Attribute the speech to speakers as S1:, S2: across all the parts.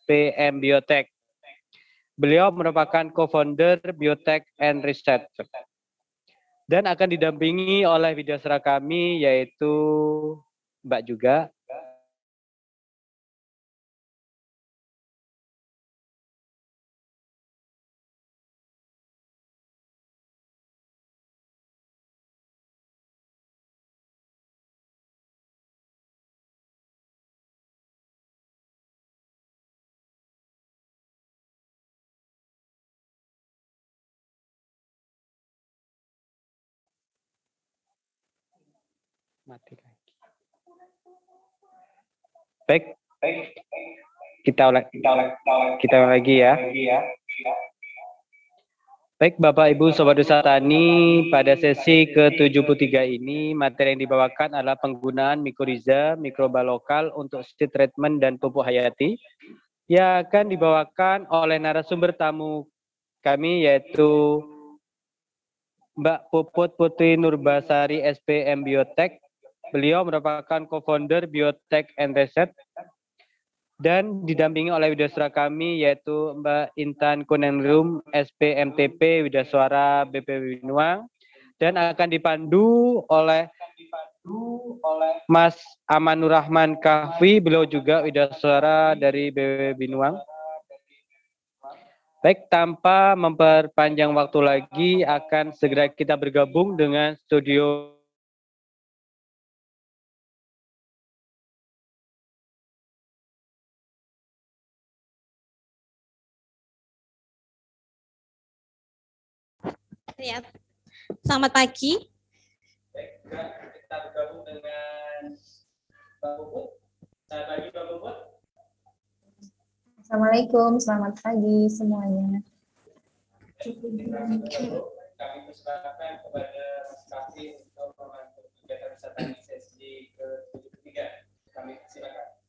S1: SPM Biotech. Beliau merupakan co-founder Biotech and Research. Dan akan didampingi oleh widyaswara kami yaitu Mbak juga. Mati lagi. Baik, kita ulang lagi ya. Baik Bapak Ibu Sobat Desa Tani, pada sesi ke-73 ini materi yang dibawakan adalah penggunaan mikoriza, mikroba lokal untuk seed treatment dan pupuk hayati yang akan dibawakan oleh narasumber tamu kami yaitu Mbak Puput Putri Nurbasari SPM Biotech. Beliau merupakan co-founder Biotech and Research dan didampingi oleh widyaswara kami yaitu Mbak Intan Kunenrum SPMTP Widyaswara BP Binuang dan akan dipandu oleh Mas Amanur Rahman Kahvi, beliau juga widyaswara dari BP Binuang. Baik, tanpa memperpanjang waktu lagi akan segera kita bergabung dengan studio.
S2: Ya. Selamat pagi.
S1: Kita bergabung dengan Mbak Puput. Selamat pagi Mbak Puput.
S3: Assalamualaikum, selamat pagi semuanya.
S1: Kami persilakan kepada Mas Kavi untuk membantu kegiatan wisata di sesi ke-73. Kami silakan.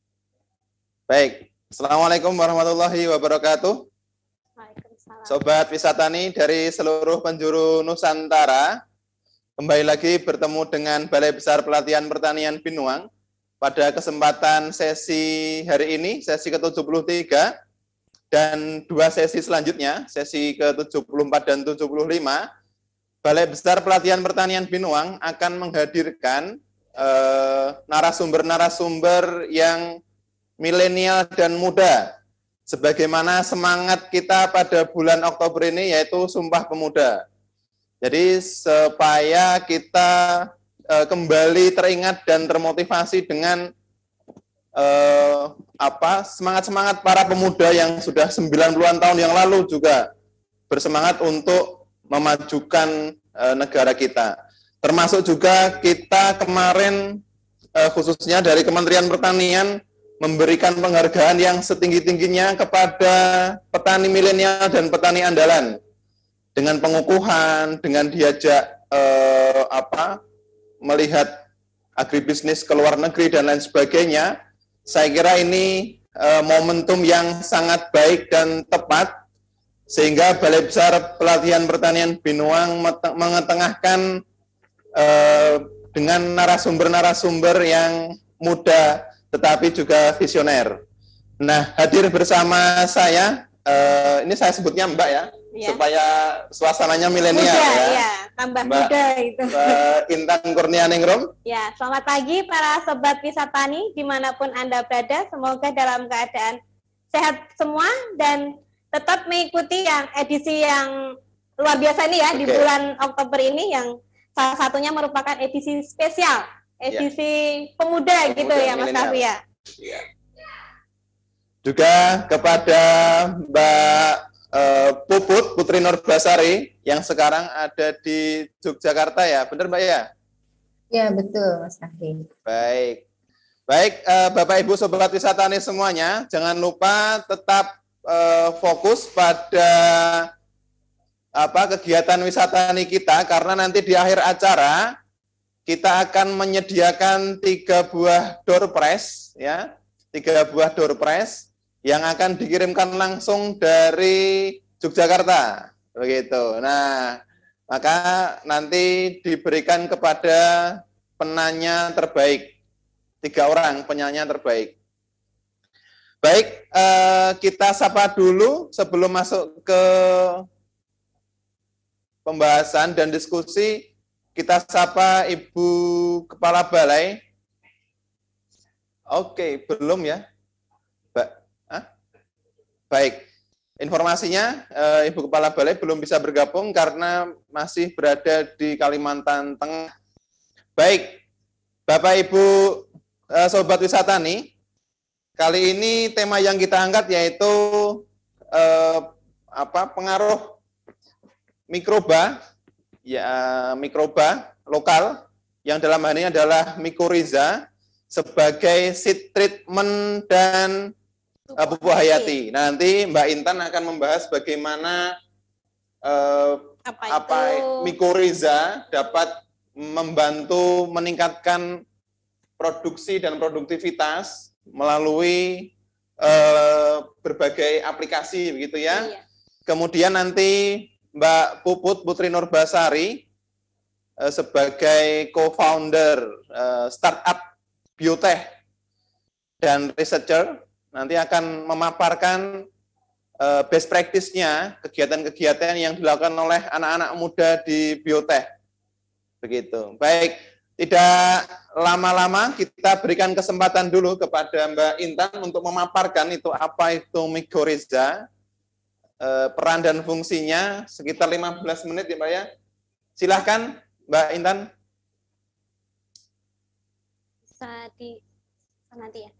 S4: Baik, Assalamualaikum warahmatullahi wabarakatuh. Sobat Wisatani dari seluruh penjuru Nusantara, kembali lagi bertemu dengan Balai Besar Pelatihan Pertanian Binuang pada kesempatan sesi hari ini, sesi ke-73, dan dua sesi selanjutnya, sesi ke-74 dan 75, Balai Besar Pelatihan Pertanian Binuang akan menghadirkan narasumber-narasumber yang milenial dan muda, sebagaimana semangat kita pada bulan Oktober ini yaitu Sumpah Pemuda. Jadi supaya kita kembali teringat dan termotivasi dengan semangat-semangat para pemuda yang sudah 90-an tahun yang lalu juga bersemangat untuk memajukan negara kita. Termasuk juga kita kemarin khususnya dari Kementerian Pertanian memberikan penghargaan yang setinggi-tingginya kepada petani milenial dan petani andalan dengan pengukuhan, dengan diajak melihat agribisnis ke luar negeri dan lain sebagainya. Saya kira ini momentum yang sangat baik dan tepat sehingga Balai Besar Pelatihan Pertanian Binuang mengetengahkan dengan narasumber-narasumber yang muda tetapi juga visioner. Nah, hadir bersama saya, ini saya sebutnya Mbak ya, supaya suasananya milenial ya.
S2: Iya, tambah Mbak, muda itu.
S4: Intan Kurnianingrum.
S2: Ya, selamat pagi para sobat wisatani dimanapun Anda berada. Semoga dalam keadaan sehat semua dan tetap mengikuti yang edisi yang luar biasa ini ya di bulan Oktober ini yang salah satunya merupakan edisi spesial. Edisi pemuda gitu ya Mas Kavi ya.
S4: Juga kepada Mbak Puput Putri Nurbasari yang sekarang ada di Yogyakarta ya, benar Mbak ya?
S3: Ya betul Mas Kavi.
S4: Baik, Bapak Ibu Sobat Wisatani semuanya, jangan lupa tetap fokus pada kegiatan wisatani kita karena nanti di akhir acara kita akan menyediakan 3 buah door prize ya, 3 buah door prize yang akan dikirimkan langsung dari Yogyakarta, begitu. Nah, maka nanti diberikan kepada penanya terbaik, 3 orang penanya terbaik. Baik, kita sapa dulu sebelum masuk ke pembahasan dan diskusi. Kita sapa Ibu Kepala Balai. Oke, belum ya? Baik, informasinya Ibu Kepala Balai belum bisa bergabung karena masih berada di Kalimantan Tengah. Baik, Bapak Ibu Sobat Wisata nih, kali ini tema yang kita angkat yaitu pengaruh mikroba, ya mikroba lokal yang dalam hal ini adalah mycorrhiza sebagai seed treatment dan pupuk hayati. Nanti Mbak Intan akan membahas bagaimana mycorrhiza dapat membantu meningkatkan produksi dan produktivitas melalui berbagai aplikasi begitu ya. Iya. Kemudian nanti Mbak Puput Putri Nurbasari sebagai co-founder startup biotech dan researcher nanti akan memaparkan best practice-nya, kegiatan-kegiatan yang dilakukan oleh anak-anak muda di biotech. Begitu. Baik, tidak lama-lama kita berikan kesempatan dulu kepada Mbak Intan untuk memaparkan itu apa itu mycorrhiza, peran dan fungsinya sekitar 15 menit ya Mbak ya. Silahkan Mbak Intan.
S2: Bisa nanti ya.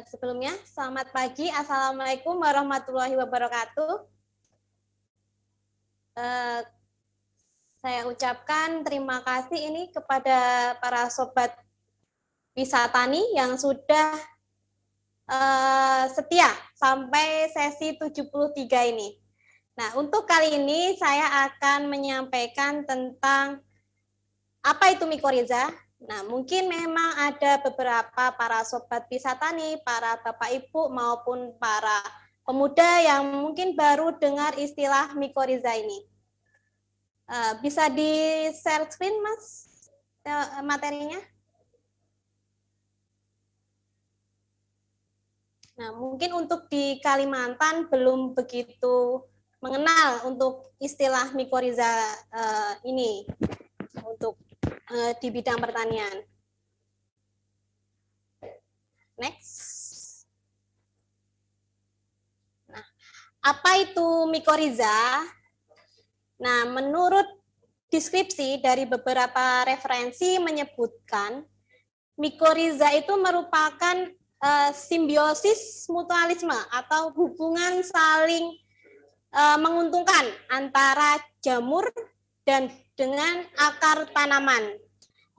S2: Sebelumnya, selamat pagi. Assalamualaikum warahmatullahi wabarakatuh. Saya ucapkan terima kasih ini kepada para sobat wisatani yang sudah setia sampai sesi 73 ini. Nah, untuk kali ini saya akan menyampaikan tentang apa itu mycorrhiza. Nah, mungkin memang ada beberapa para sobat wisatani, para Bapak Ibu maupun para pemuda yang mungkin baru dengar istilah mycorrhiza ini. Bisa di-share screen, Mas, materinya? Nah, mungkin untuk di Kalimantan belum begitu mengenal untuk istilah mycorrhiza ini untuk di bidang pertanian. Next. Nah, apa itu mycorrhiza? Nah, menurut deskripsi dari beberapa referensi menyebutkan mycorrhiza itu merupakan simbiosis mutualisme atau hubungan saling menguntungkan antara jamur dan dengan akar tanaman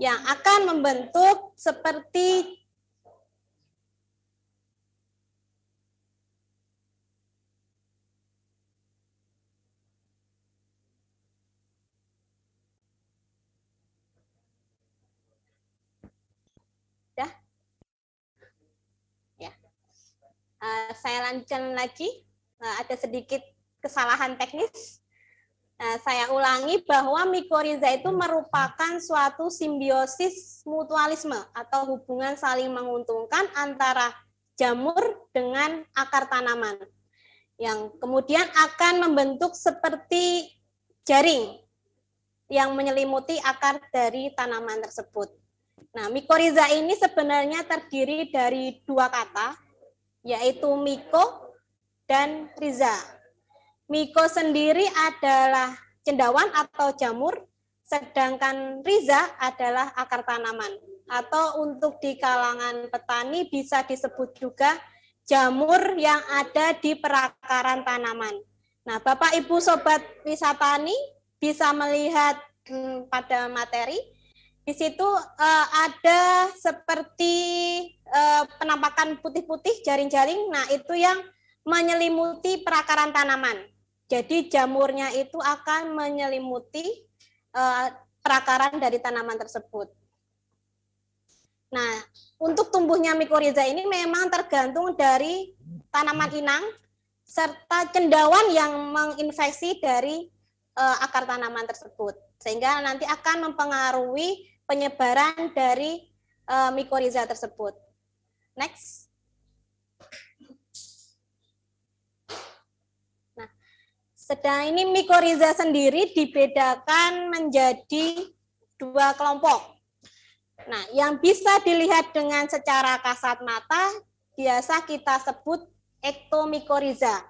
S2: yang akan membentuk seperti saya lanjutkan lagi, ada sedikit kesalahan teknis. Saya ulangi bahwa mycorrhiza itu merupakan suatu simbiosis mutualisme atau hubungan saling menguntungkan antara jamur dengan akar tanaman yang kemudian akan membentuk seperti jaring yang menyelimuti akar dari tanaman tersebut. Nah, mycorrhiza ini sebenarnya terdiri dari dua kata, yaitu myco dan rhiza. Myco sendiri adalah cendawan atau jamur, sedangkan rhiza adalah akar tanaman. Atau untuk di kalangan petani bisa disebut juga jamur yang ada di perakaran tanaman. Nah, Bapak Ibu Sobat Wisatani bisa melihat pada materi, di situ ada seperti penampakan putih-putih, jaring-jaring, nah itu yang menyelimuti perakaran tanaman. Jadi jamurnya itu akan menyelimuti perakaran dari tanaman tersebut. Nah, untuk tumbuhnya mycorrhiza ini memang tergantung dari tanaman inang serta cendawan yang menginfeksi dari akar tanaman tersebut. Sehingga nanti akan mempengaruhi penyebaran dari mycorrhiza tersebut. Next. Sedang ini mikoriza sendiri dibedakan menjadi 2 kelompok. Nah, yang bisa dilihat dengan secara kasat mata biasa kita sebut ektomikoriza.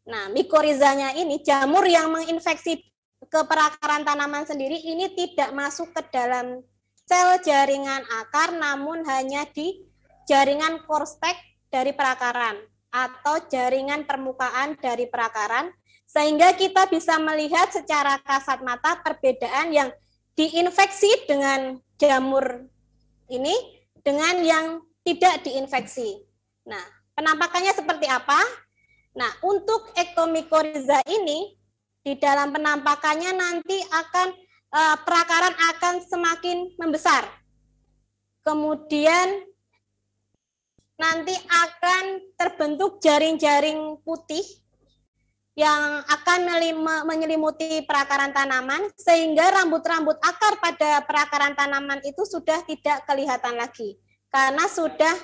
S2: Nah, mikorizanya ini jamur yang menginfeksi ke perakaran tanaman sendiri ini tidak masuk ke dalam sel jaringan akar, namun hanya di jaringan korstek dari perakaran atau jaringan permukaan dari perakaran, sehingga kita bisa melihat secara kasat mata perbedaan yang diinfeksi dengan jamur ini dengan yang tidak diinfeksi. Nah, penampakannya seperti apa? Nah, untuk ektomikoriza ini di dalam penampakannya nanti akan perakaran akan semakin membesar. Kemudian nanti akan terbentuk jaring-jaring putih yang akan menyelimuti perakaran tanaman, sehingga rambut-rambut akar pada perakaran tanaman itu sudah tidak kelihatan lagi, karena sudah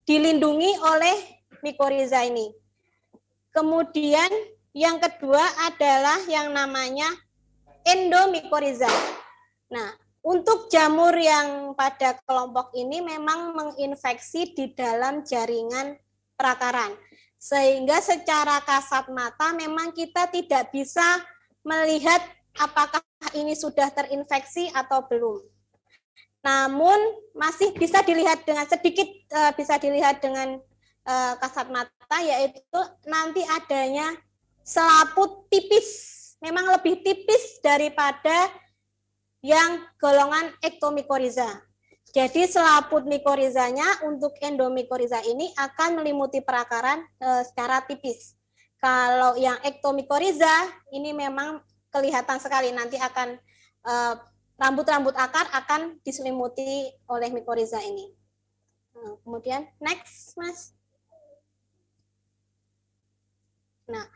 S2: dilindungi oleh mikoriza ini. Kemudian yang kedua adalah yang namanya endomikoriza. Nah, untuk jamur yang pada kelompok ini memang menginfeksi di dalam jaringan perakaran. Sehingga secara kasat mata memang kita tidak bisa melihat apakah ini sudah terinfeksi atau belum. Namun masih bisa dilihat dengan sedikit bisa dilihat dengan kasat mata, yaitu nanti adanya selaput tipis, memang lebih tipis daripada yang golongan ektomikoriza. Jadi selaput mikorizanya untuk endomikoriza ini akan melimuti perakaran secara tipis. Kalau yang ektomikoriza ini memang kelihatan sekali, nanti akan rambut-rambut akar akan diselimuti oleh mikoriza ini. Kemudian next, Mas. Nah,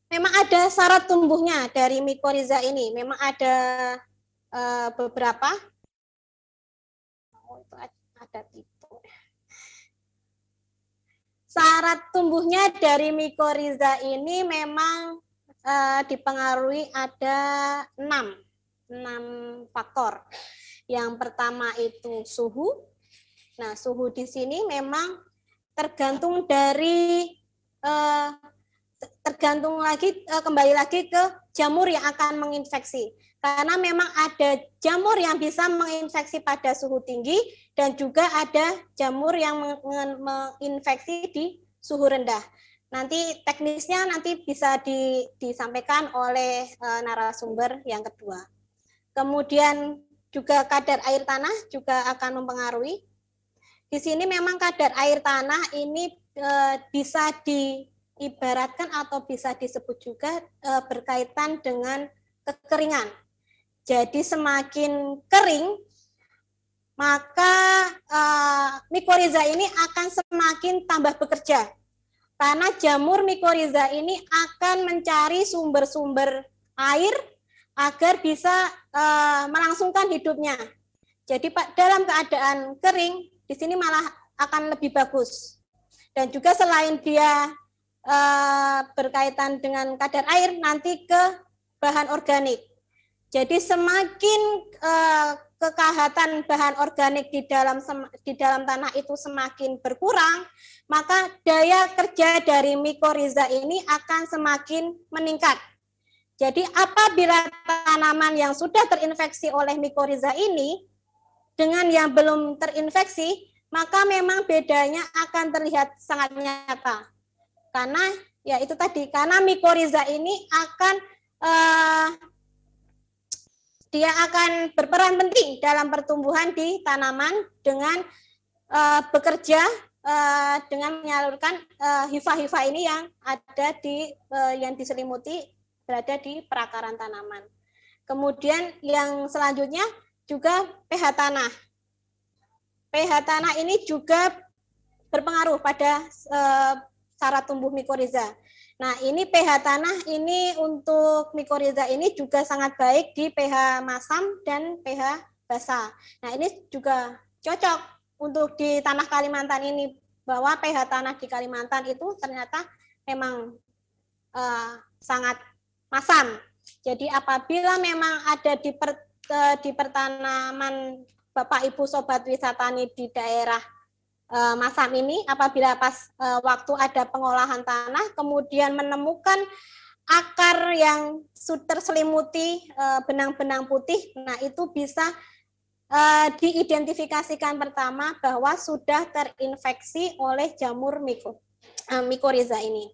S2: memang ada syarat tumbuhnya dari mikoriza ini. Memang ada beberapa. Oh, itu ada tipe. Syarat tumbuhnya dari mikoriza ini memang dipengaruhi ada 6 faktor. Yang pertama itu suhu. Nah, suhu di sini memang tergantung dari kembali lagi ke jamur yang akan menginfeksi. Karena memang ada jamur yang bisa menginfeksi pada suhu tinggi dan juga ada jamur yang menginfeksi di suhu rendah. Nanti teknisnya nanti bisa disampaikan oleh narasumber yang kedua. Kemudian juga kadar air tanah juga akan mempengaruhi. Di sini memang kadar air tanah ini bisa diibaratkan atau bisa disebut juga berkaitan dengan kekeringan. Jadi semakin kering, maka mikoriza ini akan semakin tambah bekerja. Karena jamur mikoriza ini akan mencari sumber-sumber air agar bisa melangsungkan hidupnya. Jadi dalam keadaan kering, di sini malah akan lebih bagus. Dan juga selain dia berkaitan dengan kadar air, nanti ke bahan organik. Jadi semakin kekahatan bahan organik di dalam tanah itu semakin berkurang, maka daya kerja dari mikoriza ini akan semakin meningkat. Jadi apabila tanaman yang sudah terinfeksi oleh mikoriza ini dengan yang belum terinfeksi, maka memang bedanya akan terlihat sangat nyata. Karena ya itu tadi, karena mikoriza ini akan dia akan berperan penting dalam pertumbuhan di tanaman dengan bekerja dengan menyalurkan hifa-hifa ini yang ada di yang diselimuti berada di perakaran tanaman. Kemudian yang selanjutnya juga pH tanah. pH tanah ini juga berpengaruh pada syarat tumbuh mikoriza. Nah, ini pH tanah ini untuk mikoriza ini juga sangat baik di pH masam dan pH basah. Nah, ini juga cocok untuk di tanah Kalimantan ini, bahwa pH tanah di Kalimantan itu ternyata memang sangat masam. Jadi apabila memang ada di pertanaman Bapak Ibu Sobat Wisatani di daerah masam ini, apabila pas waktu ada pengolahan tanah kemudian menemukan akar yang terselimuti benang-benang putih, nah itu bisa diidentifikasikan pertama bahwa sudah terinfeksi oleh jamur mikoriza ini.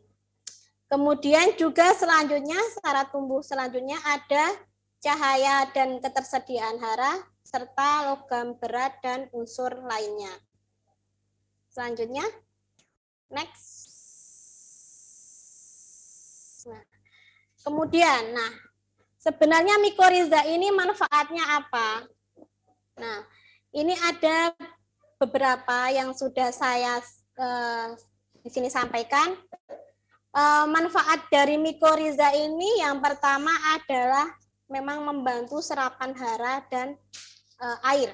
S2: Kemudian juga selanjutnya syarat tumbuh selanjutnya ada cahaya dan ketersediaan hara serta logam berat dan unsur lainnya. Selanjutnya, next. Nah, kemudian, sebenarnya mikoriza ini manfaatnya apa? Nah, ini ada beberapa yang sudah saya di sini sampaikan. Manfaat dari mikoriza ini yang pertama adalah memang membantu serapan hara dan air.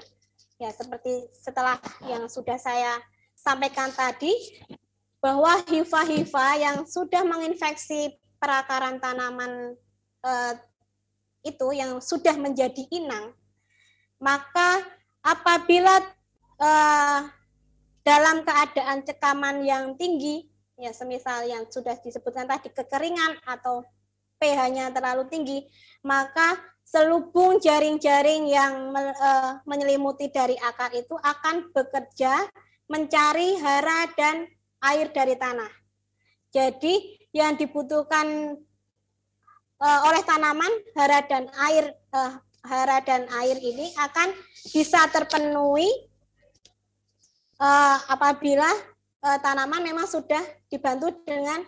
S2: Ya, seperti setelah yang sudah saya sampaikan tadi, bahwa hifa-hifa yang sudah menginfeksi perakaran tanaman itu yang sudah menjadi inang, maka apabila dalam keadaan cekaman yang tinggi, ya semisal yang sudah disebutkan tadi kekeringan atau pH-nya terlalu tinggi, maka selubung jaring-jaring yang menyelimuti dari akar itu akan bekerja mencari hara dan air dari tanah. Jadi yang dibutuhkan oleh tanaman hara dan air ini akan bisa terpenuhi apabila tanaman memang sudah dibantu dengan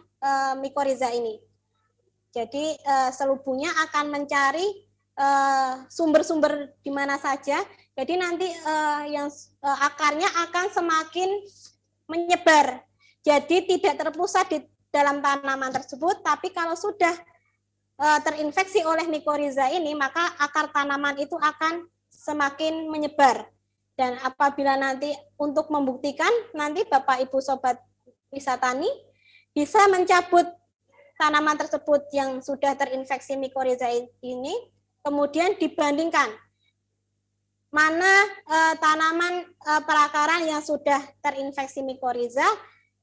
S2: mikoriza ini. Jadi selubungnya akan mencari sumber-sumber di mana saja. Jadi nanti akarnya akan semakin menyebar. Jadi tidak terpusat di dalam tanaman tersebut, tapi kalau sudah terinfeksi oleh mikoriza ini, maka akar tanaman itu akan semakin menyebar. Dan apabila nanti untuk membuktikan, nanti Bapak Ibu Sobat Wisatani bisa mencabut tanaman tersebut yang sudah terinfeksi mikoriza ini, kemudian dibandingkan mana tanaman perakaran yang sudah terinfeksi mikoriza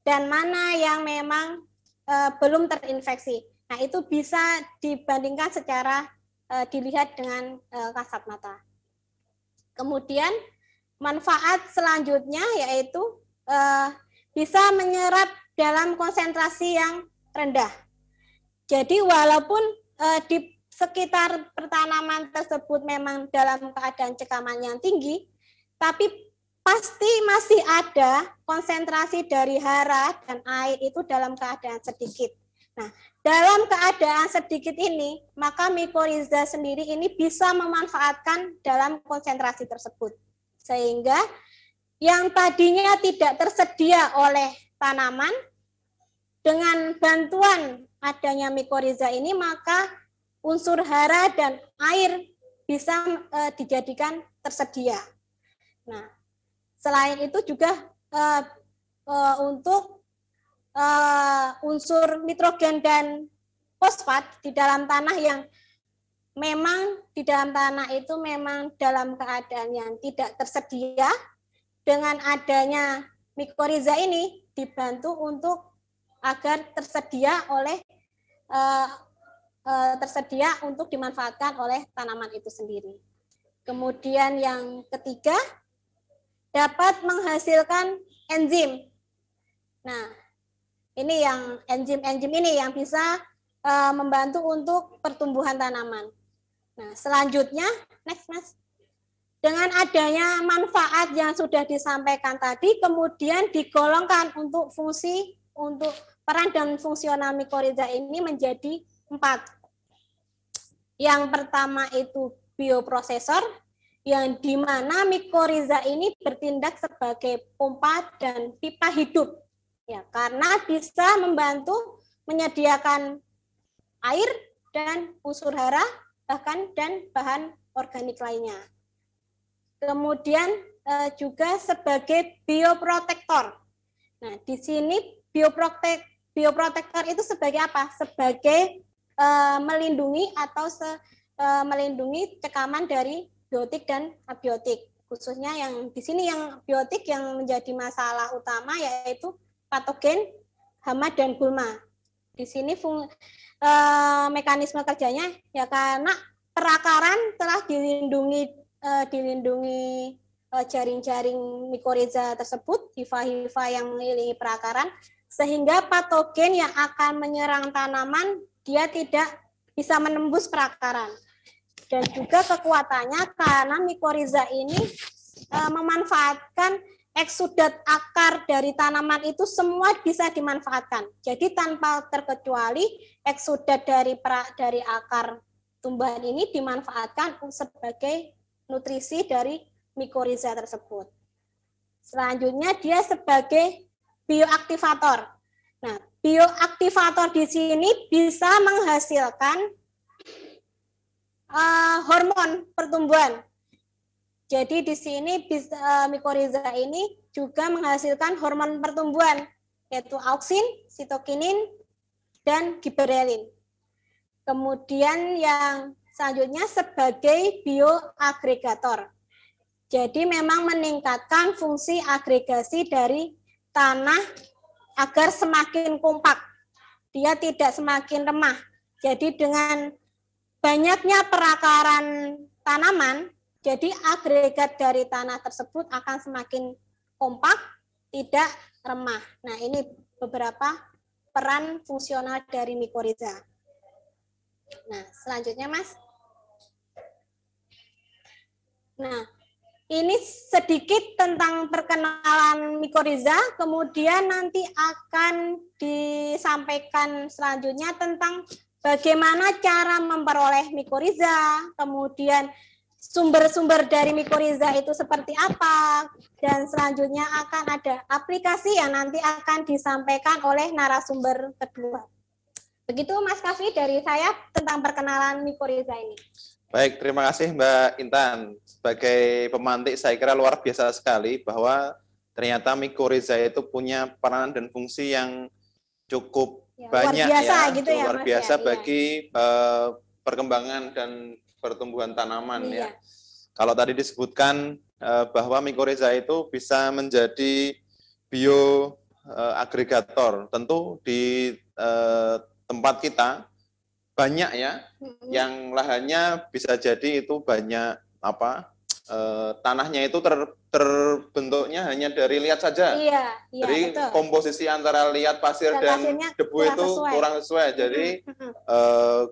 S2: dan mana yang memang belum terinfeksi. Nah, itu bisa dibandingkan secara dilihat dengan kasat mata. Kemudian manfaat selanjutnya yaitu bisa menyerap dalam konsentrasi yang rendah. Jadi walaupun di sekitar pertanaman tersebut memang dalam keadaan cekaman yang tinggi, tapi pasti masih ada konsentrasi dari hara dan air itu dalam keadaan sedikit. Nah, dalam keadaan sedikit ini, maka mikoriza sendiri ini bisa memanfaatkan dalam konsentrasi tersebut. Sehingga yang tadinya tidak tersedia oleh tanaman, dengan bantuan adanya mikoriza ini, maka unsur hara dan air bisa dijadikan tersedia. Nah, selain itu juga untuk unsur nitrogen dan fosfat di dalam tanah yang memang di dalam tanah itu memang dalam keadaan yang tidak tersedia, dengan adanya mikoriza ini dibantu untuk agar tersedia untuk dimanfaatkan oleh tanaman itu sendiri. Kemudian yang ketiga, dapat menghasilkan enzim. Nah, ini yang enzim ini yang bisa membantu untuk pertumbuhan tanaman. Nah, selanjutnya, next Mas. Dengan adanya manfaat yang sudah disampaikan tadi, kemudian digolongkan untuk fungsi, untuk peran dan fungsional mikoriza ini menjadi 4. Yang pertama itu bioprosesor, yang di mana mikoriza ini bertindak sebagai pompa dan pipa hidup. Ya, karena bisa membantu menyediakan air dan unsur hara, bahkan dan bahan organik lainnya. Kemudian juga sebagai bioprotektor. Nah, di sini bioprotektor itu sebagai apa? Sebagai melindungi atau melindungi cekaman dari biotik dan abiotik. Khususnya yang di sini yang biotik yang menjadi masalah utama yaitu patogen, hama dan gulma. Di sini mekanisme kerjanya ya karena perakaran telah dilindungi jaring-jaring mikoriza tersebut, hifa-hifa yang mengelilingi perakaran, sehingga patogen yang akan menyerang tanaman dia tidak bisa menembus perakaran. Dan juga kekuatannya karena mikoriza ini memanfaatkan eksudat akar dari tanaman itu semua bisa dimanfaatkan. Jadi tanpa terkecuali eksudat dari akar tumbuhan ini dimanfaatkan sebagai nutrisi dari mikoriza tersebut. Selanjutnya dia sebagai bioaktivator. Nah, bioaktivator di sini bisa menghasilkan hormon pertumbuhan. Jadi di sini mikoriza ini juga menghasilkan hormon pertumbuhan yaitu auksin, sitokinin, dan giberelin. Kemudian yang selanjutnya sebagai bioagregator. Jadi memang meningkatkan fungsi agregasi dari tanah agar semakin kompak. Dia tidak semakin lemah. Jadi dengan banyaknya perakaran tanaman, jadi agregat dari tanah tersebut akan semakin kompak, tidak remah. Nah, ini beberapa peran fungsional dari mikoriza. Nah, selanjutnya, Mas. Nah, ini sedikit tentang perkenalan mikoriza, kemudian nanti akan disampaikan selanjutnya tentang bagaimana cara memperoleh mikoriza, kemudian sumber-sumber dari mikoriza itu seperti apa, dan selanjutnya akan ada aplikasi yang nanti akan disampaikan oleh narasumber kedua. Begitu Mas Kafi dari saya tentang perkenalan mikoriza ini.
S4: Baik, terima kasih Mbak Intan. Sebagai pemantik saya kira luar biasa sekali bahwa ternyata mikoriza itu punya peranan dan fungsi yang cukup banyak
S2: luar biasa,
S4: ya,
S2: gitu
S4: luar
S2: ya, Mas,
S4: biasa
S2: ya,
S4: bagi perkembangan dan pertumbuhan tanaman ya. Kalau tadi disebutkan bahwa mikoriza itu bisa menjadi bioagregator, tentu di tempat kita banyak ya, yang lahannya bisa jadi itu banyak tanahnya itu terbentuknya hanya dari liat saja.
S2: Iya,
S4: jadi
S2: betul.
S4: komposisi antara liat, pasir dan debu itu kurang sesuai. Jadi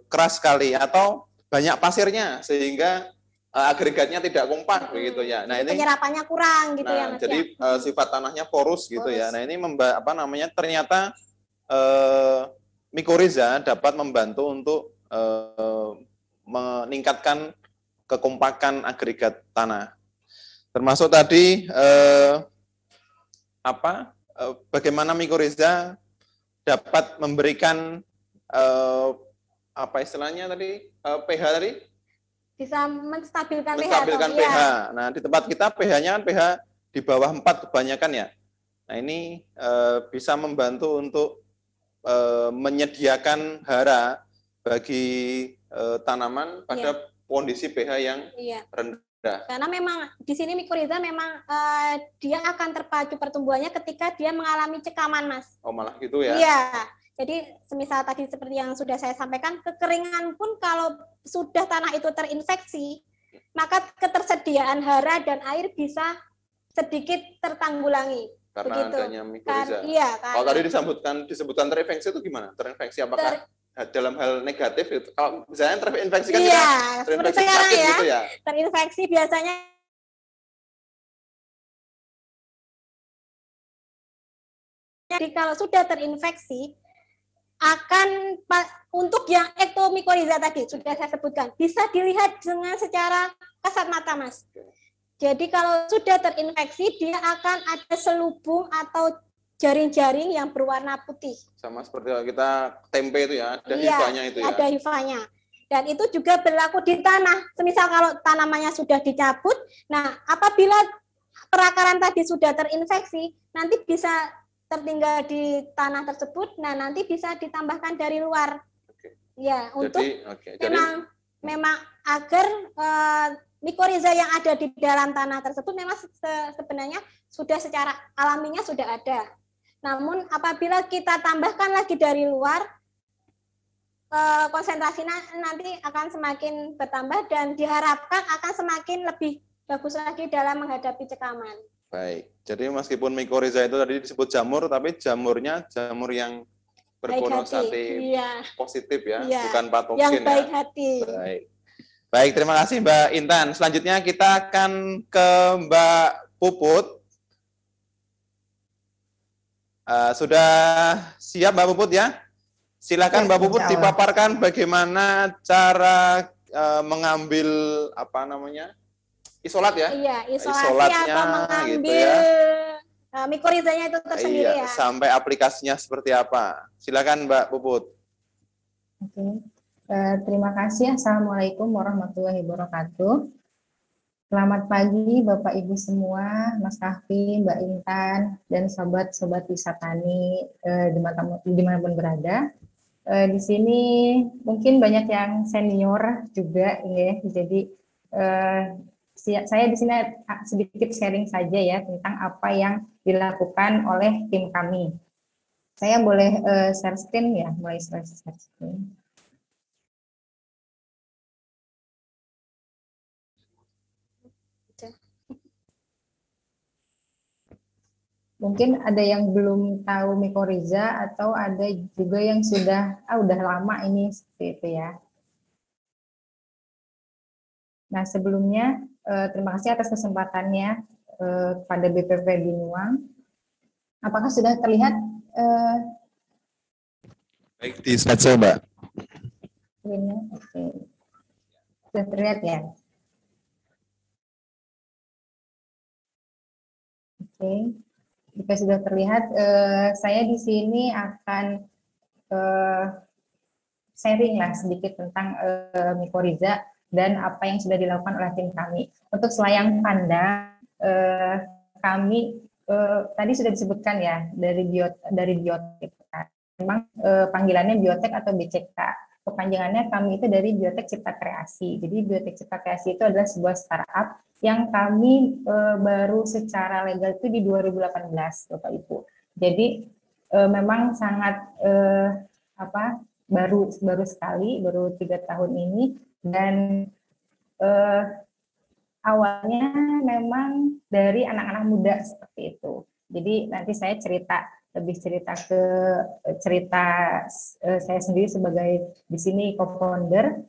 S4: keras sekali atau banyak pasirnya sehingga agregatnya tidak kompak begitu ya. Nah, ini
S2: penyerapannya kurang gitu ya Mas.
S4: Jadi sifat tanahnya porus gitu ya. Nah, ini ternyata mikoriza dapat membantu untuk meningkatkan kekompakan agregat tanah. Termasuk tadi bagaimana mikoriza dapat memberikan istilahnya tadi pH tadi?
S2: Bisa menstabilkan
S4: pH. Ya. Nah, di tempat kita pH-nya kan pH di bawah 4 kebanyakan ya. Nah, ini bisa membantu untuk menyediakan hara bagi tanaman pada kondisi pH yang rendah.
S2: Karena memang di sini mikoriza memang dia akan terpacu pertumbuhannya ketika dia mengalami cekaman, Mas.
S4: Oh, malah gitu ya?
S2: Iya. Jadi semisal tadi seperti yang sudah saya sampaikan, kekeringan pun kalau sudah tanah itu terinfeksi, maka ketersediaan hara dan air bisa sedikit tertanggulangi.
S4: Karena
S2: begitu.
S4: Adanya mikoriza.
S2: Iya,
S4: kalau tadi disebutkan terinfeksi itu gimana? Terinfeksi apakah dalam hal negatif itu? Kalau misalnya terinfeksi kan kita terinfeksi sakit gitu ya?
S2: Terinfeksi biasanya jadi kalau sudah terinfeksi akan untuk yang ektomikoriza tadi sudah saya sebutkan bisa dilihat dengan secara kasat mata, Mas. Jadi kalau sudah terinfeksi, dia akan ada selubung atau jaring-jaring yang berwarna putih.
S4: Sama seperti kita tempe itu ya, ada hifanya itu ya.
S2: Ada hifanya. Dan itu juga berlaku di tanah. Semisal kalau tanamannya sudah dicabut, nah apabila perakaran tadi sudah terinfeksi, nanti bisa tertinggal di tanah tersebut, nah nanti bisa ditambahkan dari luar. Ya, untuk memang agar mikoriza yang ada di dalam tanah tersebut memang sebenarnya sudah secara alaminya sudah ada. Namun apabila kita tambahkan lagi dari luar, konsentrasinya nanti akan semakin bertambah dan diharapkan akan semakin lebih bagus lagi dalam menghadapi cekaman.
S4: Baik, jadi meskipun mikoriza itu tadi disebut jamur, tapi jamurnya jamur yang berkonotasi positif ya, bukan patogen
S2: yang baik
S4: ya.
S2: Hati.
S4: Baik. Baik, terima kasih Mbak Intan. Selanjutnya kita akan ke Mbak Puput. Sudah siap Mbak Puput ya? Silakan Mbak Puput dipaparkan bagaimana cara mengambil isolat ya?
S2: Iya, isolatnya atau mengambil gitu ya. Mikorizanya itu tersendiri ya.
S4: Sampai aplikasinya seperti apa? Silakan Mbak Puput.
S3: Oke. Terima kasih. Assalamualaikum warahmatullahi wabarakatuh. Selamat pagi Bapak Ibu semua, Mas Kahfi, Mbak Intan, dan sobat-sobat wisatani dimanapun berada. Di sini mungkin banyak yang senior juga, ya. Jadi saya di sini sedikit sharing saja ya tentang apa yang dilakukan oleh tim kami. Saya boleh share screen ya, mulai share screen. Mungkin ada yang belum tahu mikoriza atau ada juga yang sudah udah lama ini seperti itu ya. Nah, sebelumnya terima kasih atas kesempatannya kepada BPP Binuang. Apakah sudah terlihat?
S4: Baik, di slide saya, Mbak.
S3: Oke. Sudah terlihat ya? Oke. Jika sudah terlihat, saya di sini akan sharing lah sedikit tentang mikoriza dan apa yang sudah dilakukan oleh tim kami. Untuk selayang pandang, kami tadi sudah disebutkan ya dari biotek. Memang panggilannya biotek atau BCK. Kepanjangannya kami itu dari Biotek Cipta Kreasi. Jadi Biotek Cipta Kreasi itu adalah sebuah startup yang kami baru secara legal itu di 2018, Bapak Ibu. Jadi memang sangat baru sekali, baru 3 tahun ini, dan awalnya memang dari anak-anak muda seperti itu. Jadi nanti saya lebih cerita saya sendiri sebagai di sini co-founder.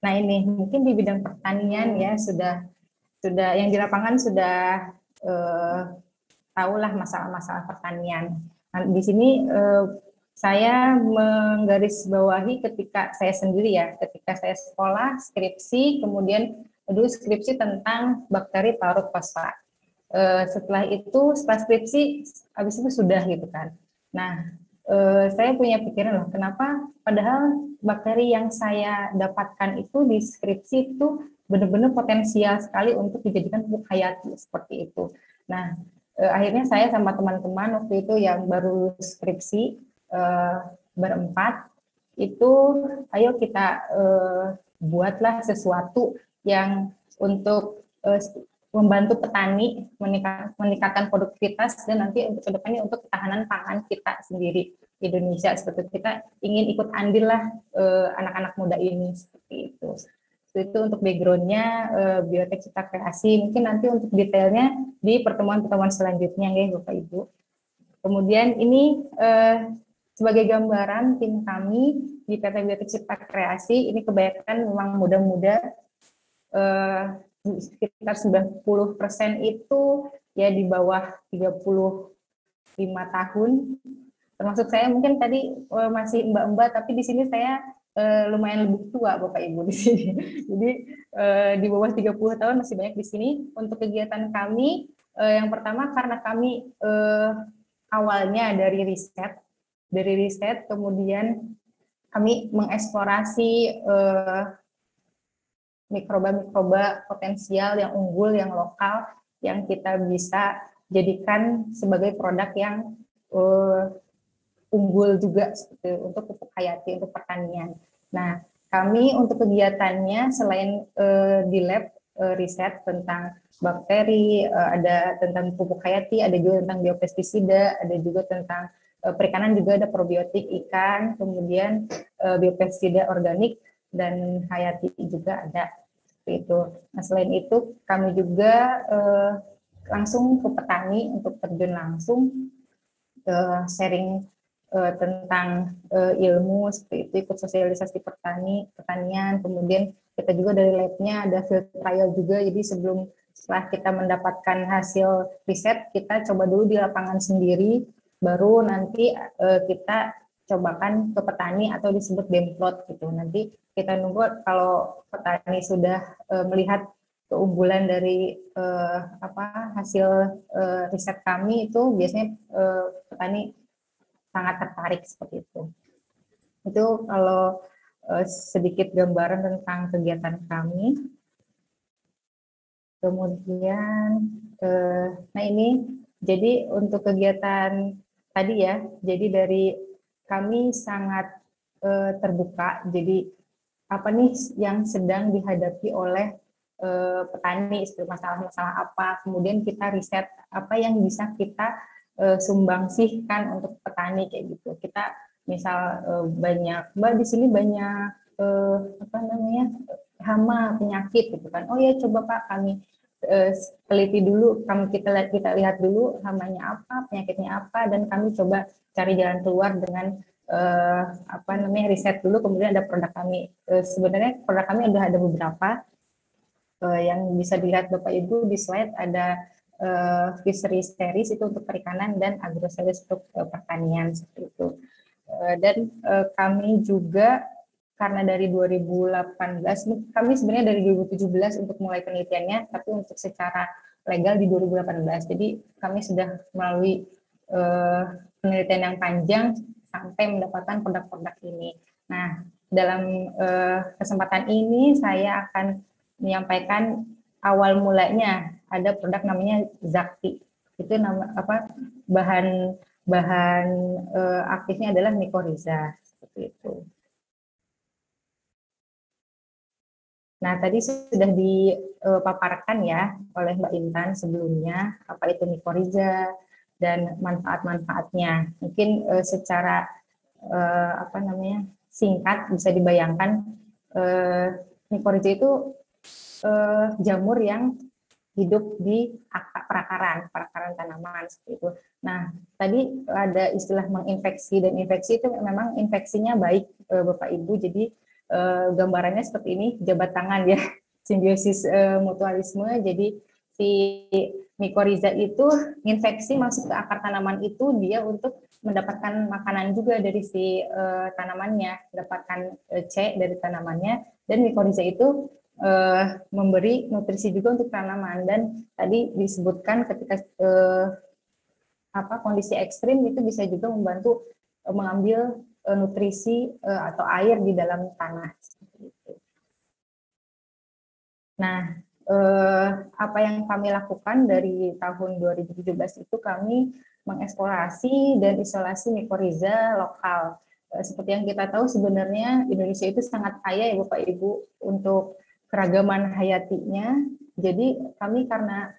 S3: Nah, ini mungkin di bidang pertanian ya sudah yang di lapangan sudah tahulah masalah-masalah pertanian. Nah, di sini saya menggarisbawahi ketika saya sendiri ya, ketika saya sekolah skripsi, kemudian dulu skripsi tentang bakteri parut fosfat. Setelah skripsi, habis itu sudah gitu kan. Nah, saya punya pikiran loh, kenapa padahal bakteri yang saya dapatkan itu di skripsi itu benar-benar potensial sekali untuk dijadikan pupuk hayati seperti itu. Nah, akhirnya saya sama teman-teman waktu itu yang baru skripsi berempat itu, ayo kita buatlah sesuatu yang untuk membantu petani meningkatkan produktivitas dan nanti untuk kedepannya untuk ketahanan pangan kita sendiri di Indonesia. Seperti kita ingin ikut andil lah anak-anak muda ini seperti itu. Itu untuk backgroundnya Biotek Cipta Kreasi. Mungkin nanti untuk detailnya di pertemuan-pertemuan selanjutnya ya Bapak Ibu. Kemudian ini sebagai gambaran tim kami di PT Biotek Cipta Kreasi, ini kebanyakan memang muda-muda, sekitar 90% itu ya di bawah 35 tahun. Termasuk saya mungkin tadi masih mbak-mbak, tapi di sini saya lumayan lebih tua Bapak Ibu di sini. Jadi di bawah 30 tahun masih banyak di sini. Untuk kegiatan kami yang pertama karena kami awalnya dari riset, kemudian kami mengeksplorasi mikroba-mikroba potensial yang unggul, yang lokal, yang kita bisa jadikan sebagai produk yang unggul juga seperti untuk pupuk hayati untuk pertanian. Nah, kami untuk kegiatannya selain di lab riset tentang bakteri, ada tentang pupuk hayati, ada juga tentang biopestisida, ada juga tentang perikanan, juga ada probiotik ikan, kemudian biopestisida organik dan hayati juga ada seperti itu. Nah, selain itu kami juga langsung ke petani untuk terjun langsung sharing tentang ilmu seperti itu, ikut sosialisasi pertanian, kemudian kita juga dari labnya ada field trial juga, jadi setelah kita mendapatkan hasil riset, kita coba dulu di lapangan sendiri, baru nanti kita cobakan ke petani atau disebut bemplot gitu. Nanti kita nunggu kalau petani sudah melihat keunggulan dari hasil riset kami, itu biasanya petani sangat tertarik seperti itu. Itu kalau sedikit gambaran tentang kegiatan kami. Kemudian, nah ini jadi untuk kegiatan tadi ya, jadi dari kami sangat terbuka. Jadi apa nih yang sedang dihadapi oleh petani, masalah-masalah apa, kemudian kita riset apa yang bisa kita sumbangsihkan untuk petani kayak gitu. Kita misal banyak, Mbak di sini banyak hama, penyakit gitu kan. Oh ya, coba Pak kami teliti dulu, kita lihat dulu hamanya apa, penyakitnya apa, dan kami coba cari jalan keluar dengan riset dulu, kemudian ada produk kami. Sebenarnya produk kami udah ada beberapa yang bisa dilihat Bapak Ibu di slide, ada fishery series itu untuk perikanan dan agroseries untuk pertanian seperti itu. Dan kami juga karena dari 2018, kami sebenarnya dari 2017 untuk mulai penelitiannya, tapi untuk secara legal di 2018. Jadi kami sudah melalui penelitian yang panjang sampai mendapatkan produk-produk ini. Nah, dalam kesempatan ini saya akan menyampaikan awal mulanya. Ada produk namanya Zakti. Itu bahan aktifnya adalah mikoriza seperti itu. Nah, tadi sudah dipaparkan ya oleh Mbak Intan sebelumnya apa itu mikoriza dan manfaat-manfaatnya. Mungkin secara singkat bisa dibayangkan, mikoriza itu jamur yang hidup di perakaran tanaman seperti itu. Nah, tadi ada istilah menginfeksi, dan infeksi itu memang infeksinya baik Bapak Ibu. Jadi gambarannya seperti ini, jabat tangan ya, simbiosis mutualisme. Jadi si mikoriza itu infeksi masuk ke akar tanaman itu, dia untuk mendapatkan makanan juga dari si tanamannya, mendapatkan C dari tanamannya, dan mikoriza itu memberi nutrisi juga untuk tanaman. Dan tadi disebutkan ketika kondisi ekstrim itu bisa juga membantu mengambil nutrisi atau air di dalam tanah. Nah, apa yang kami lakukan dari tahun 2017 itu kami mengeksplorasi dan isolasi mikoriza lokal. Seperti yang kita tahu sebenarnya Indonesia itu sangat kaya ya Bapak Ibu untuk keragaman hayatinya. Jadi kami karena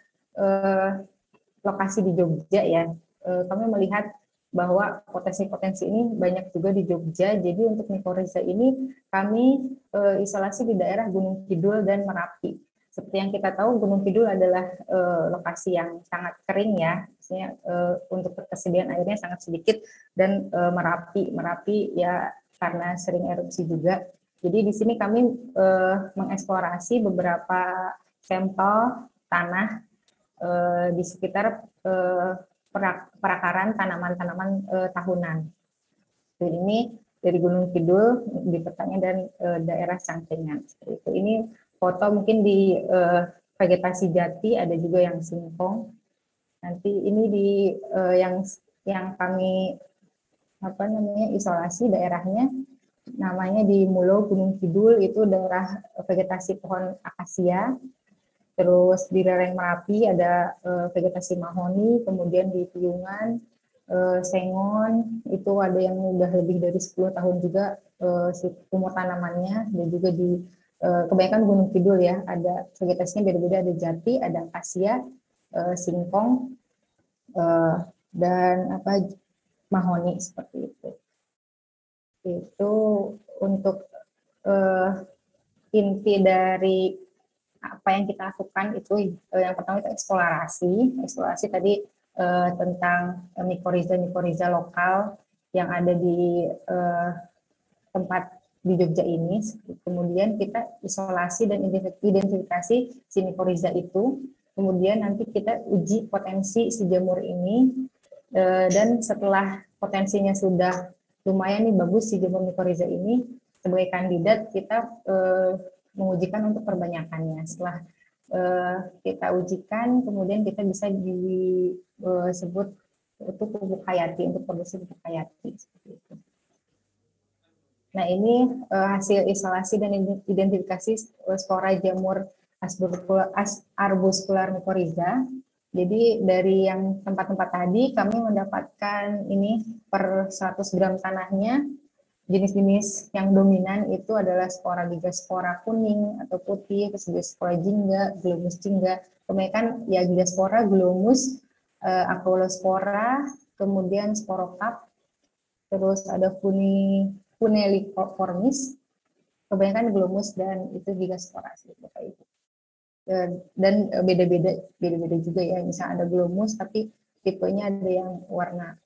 S3: lokasi di Jogja ya, kami melihat bahwa potensi-potensi ini banyak juga di Jogja. Jadi untuk mikoriza ini kami isolasi di daerah Gunung Kidul dan Merapi. Seperti yang kita tahu, Gunung Kidul adalah lokasi yang sangat kering ya, maksudnya untuk ketersediaan airnya sangat sedikit, dan Merapi ya karena sering erupsi juga. Jadi di sini kami mengeksplorasi beberapa sampel tanah di sekitar perakaran tanaman-tanaman tahunan. Jadi ini dari Gunung Kidul di petanya dan daerah Cangkringan. Itu ini foto mungkin di vegetasi jati, ada juga yang singkong. Nanti ini di yang kami isolasi daerahnya, namanya di Mulo Gunung Kidul, itu daerah vegetasi pohon akasia. Terus di lereng Merapi ada vegetasi mahoni, kemudian di Piungan, Sengon, itu ada yang udah lebih dari 10 tahun juga umur tanamannya, dan juga di kebanyakan Gunung Kidul ya, ada vegetasinya beda-beda, ada jati, ada akasia, singkong, dan mahoni seperti itu. Itu untuk inti dari apa yang kita lakukan itu yang pertama itu eksplorasi tadi tentang mikoriza lokal yang ada di tempat di Jogja ini. Kemudian kita isolasi dan identifikasi si mikoriza itu. Kemudian nanti kita uji potensi si jamur ini, dan setelah potensinya sudah lumayan nih bagus si jamur mikoriza ini, sebagai kandidat kita mengujikan untuk perbanyakannya. Setelah kita ujikan, kemudian kita bisa disebut untuk pupuk hayati, untuk produksi pupuk hayati. Nah, ini hasil isolasi dan identifikasi spora jamur arbuscular mycorrhiza. Jadi dari yang tempat-tempat tadi kami mendapatkan ini per 100 gram tanahnya, jenis-jenis yang dominan itu adalah spora gigaspora kuning atau putih, terus gigaspora jingga, glomus jingga, kebanyakan ya gigaspora, glomus, aculospora, kemudian sporokap, terus ada funeliformis, kebanyakan glomus dan itu gigaspora sih Bapak Ibu. Dan beda-beda juga ya, misalnya ada glomus tapi tipenya ada yang warna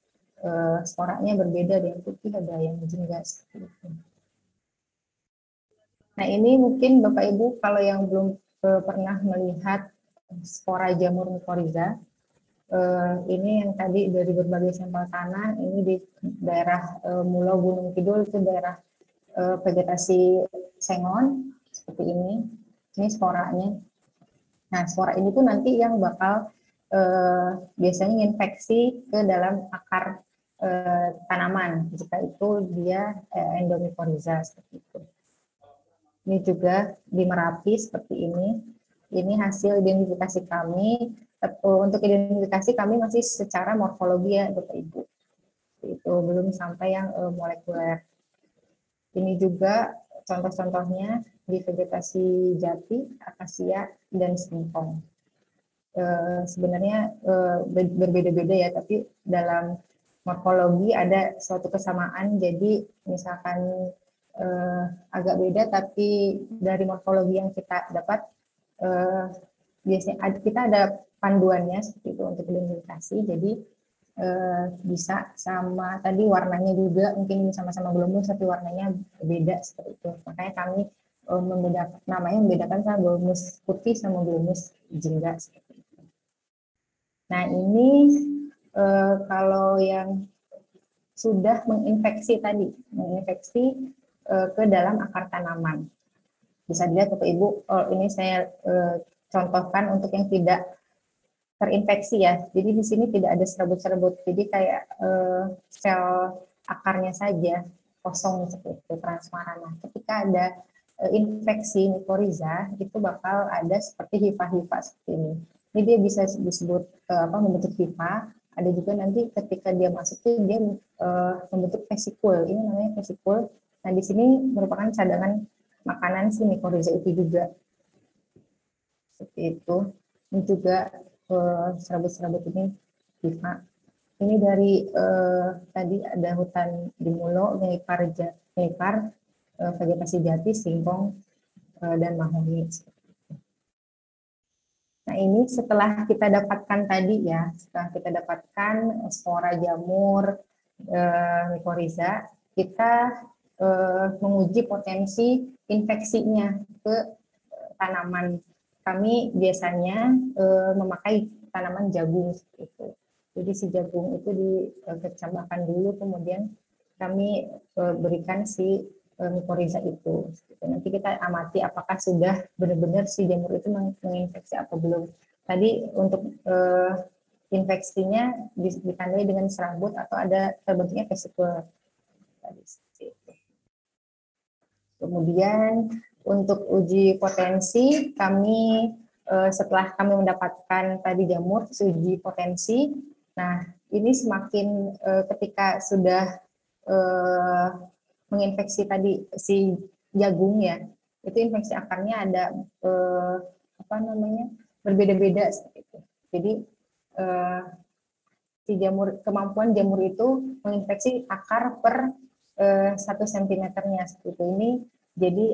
S3: sporanya berbeda, ada yang putih, ada yang jingga seperti itu. Nah, ini mungkin Bapak Ibu kalau yang belum pernah melihat spora jamur mycorrhiza, ini yang tadi dari berbagai sampel tanah, ini di daerah Mulo Gunung Kidul itu daerah vegetasi sengon seperti ini sporanya. Nah, spora ini tuh nanti yang bakal biasanya infeksi ke dalam akar tanaman, jika itu dia endomycorrhiza seperti itu. Ini juga di Merapi seperti ini. Ini hasil identifikasi kami. Untuk identifikasi kami masih secara morfologi ya Bapak Ibu. Itu belum sampai yang molekuler. Ini juga contoh-contohnya di vegetasi jati, akasia, dan singkong. Sebenarnya berbeda-beda ya, tapi dalam morfologi ada suatu kesamaan, jadi misalkan agak beda, tapi dari morfologi yang kita dapat biasanya kita ada panduannya seperti itu untuk identifikasi, jadi bisa sama tadi warnanya juga mungkin sama-sama glomus tapi warnanya beda seperti itu, makanya kami membedakan sama glomus putih sama glomus jingga seperti itu. Nah, ini kalau yang sudah menginfeksi ke dalam akar tanaman. Bisa dilihat Bapak Ibu, ini saya contohkan untuk yang tidak terinfeksi ya. Jadi di sini tidak ada serabut-serabut. Jadi kayak sel akarnya saja kosong seperti itu, transparan. Nah, ketika ada infeksi mycorrhiza itu bakal ada seperti hifa-hifa seperti ini. Ini dia bisa disebut membentuk hifa. Ada juga nanti ketika dia masuk itu dia membentuk vesikul. Ini namanya vesikul. Nah, di sini merupakan cadangan makanan si mycorrhiza itu juga. Seperti itu. Ini juga serabut-serabut ini hifa. Ini dari tadi ada hutan di Mulo, melipar vegetasi jati, singkong, dan mahoni. Nah, ini setelah kita dapatkan tadi ya, setelah kita dapatkan spora jamur mycorrhiza, kita menguji potensi infeksinya ke tanaman. Kami biasanya memakai tanaman jagung seperti itu. Jadi si jagung itu dikecambahkan dulu, kemudian kami berikan si mycorrhiza itu. Nanti kita amati apakah sudah benar-benar si jamur itu menginfeksi atau belum. Tadi untuk infeksinya ditandai dengan serabut atau ada terbentuknya vesikul. Kemudian untuk uji potensi kami setelah kami mendapatkan tadi jamur uji potensi, nah ini semakin ketika sudah menginfeksi tadi si jagung ya, itu infeksi akarnya ada berbeda-beda seperti itu. Jadi si kemampuan jamur itu menginfeksi akar per 1 cm-nya seperti itu. Ini jadi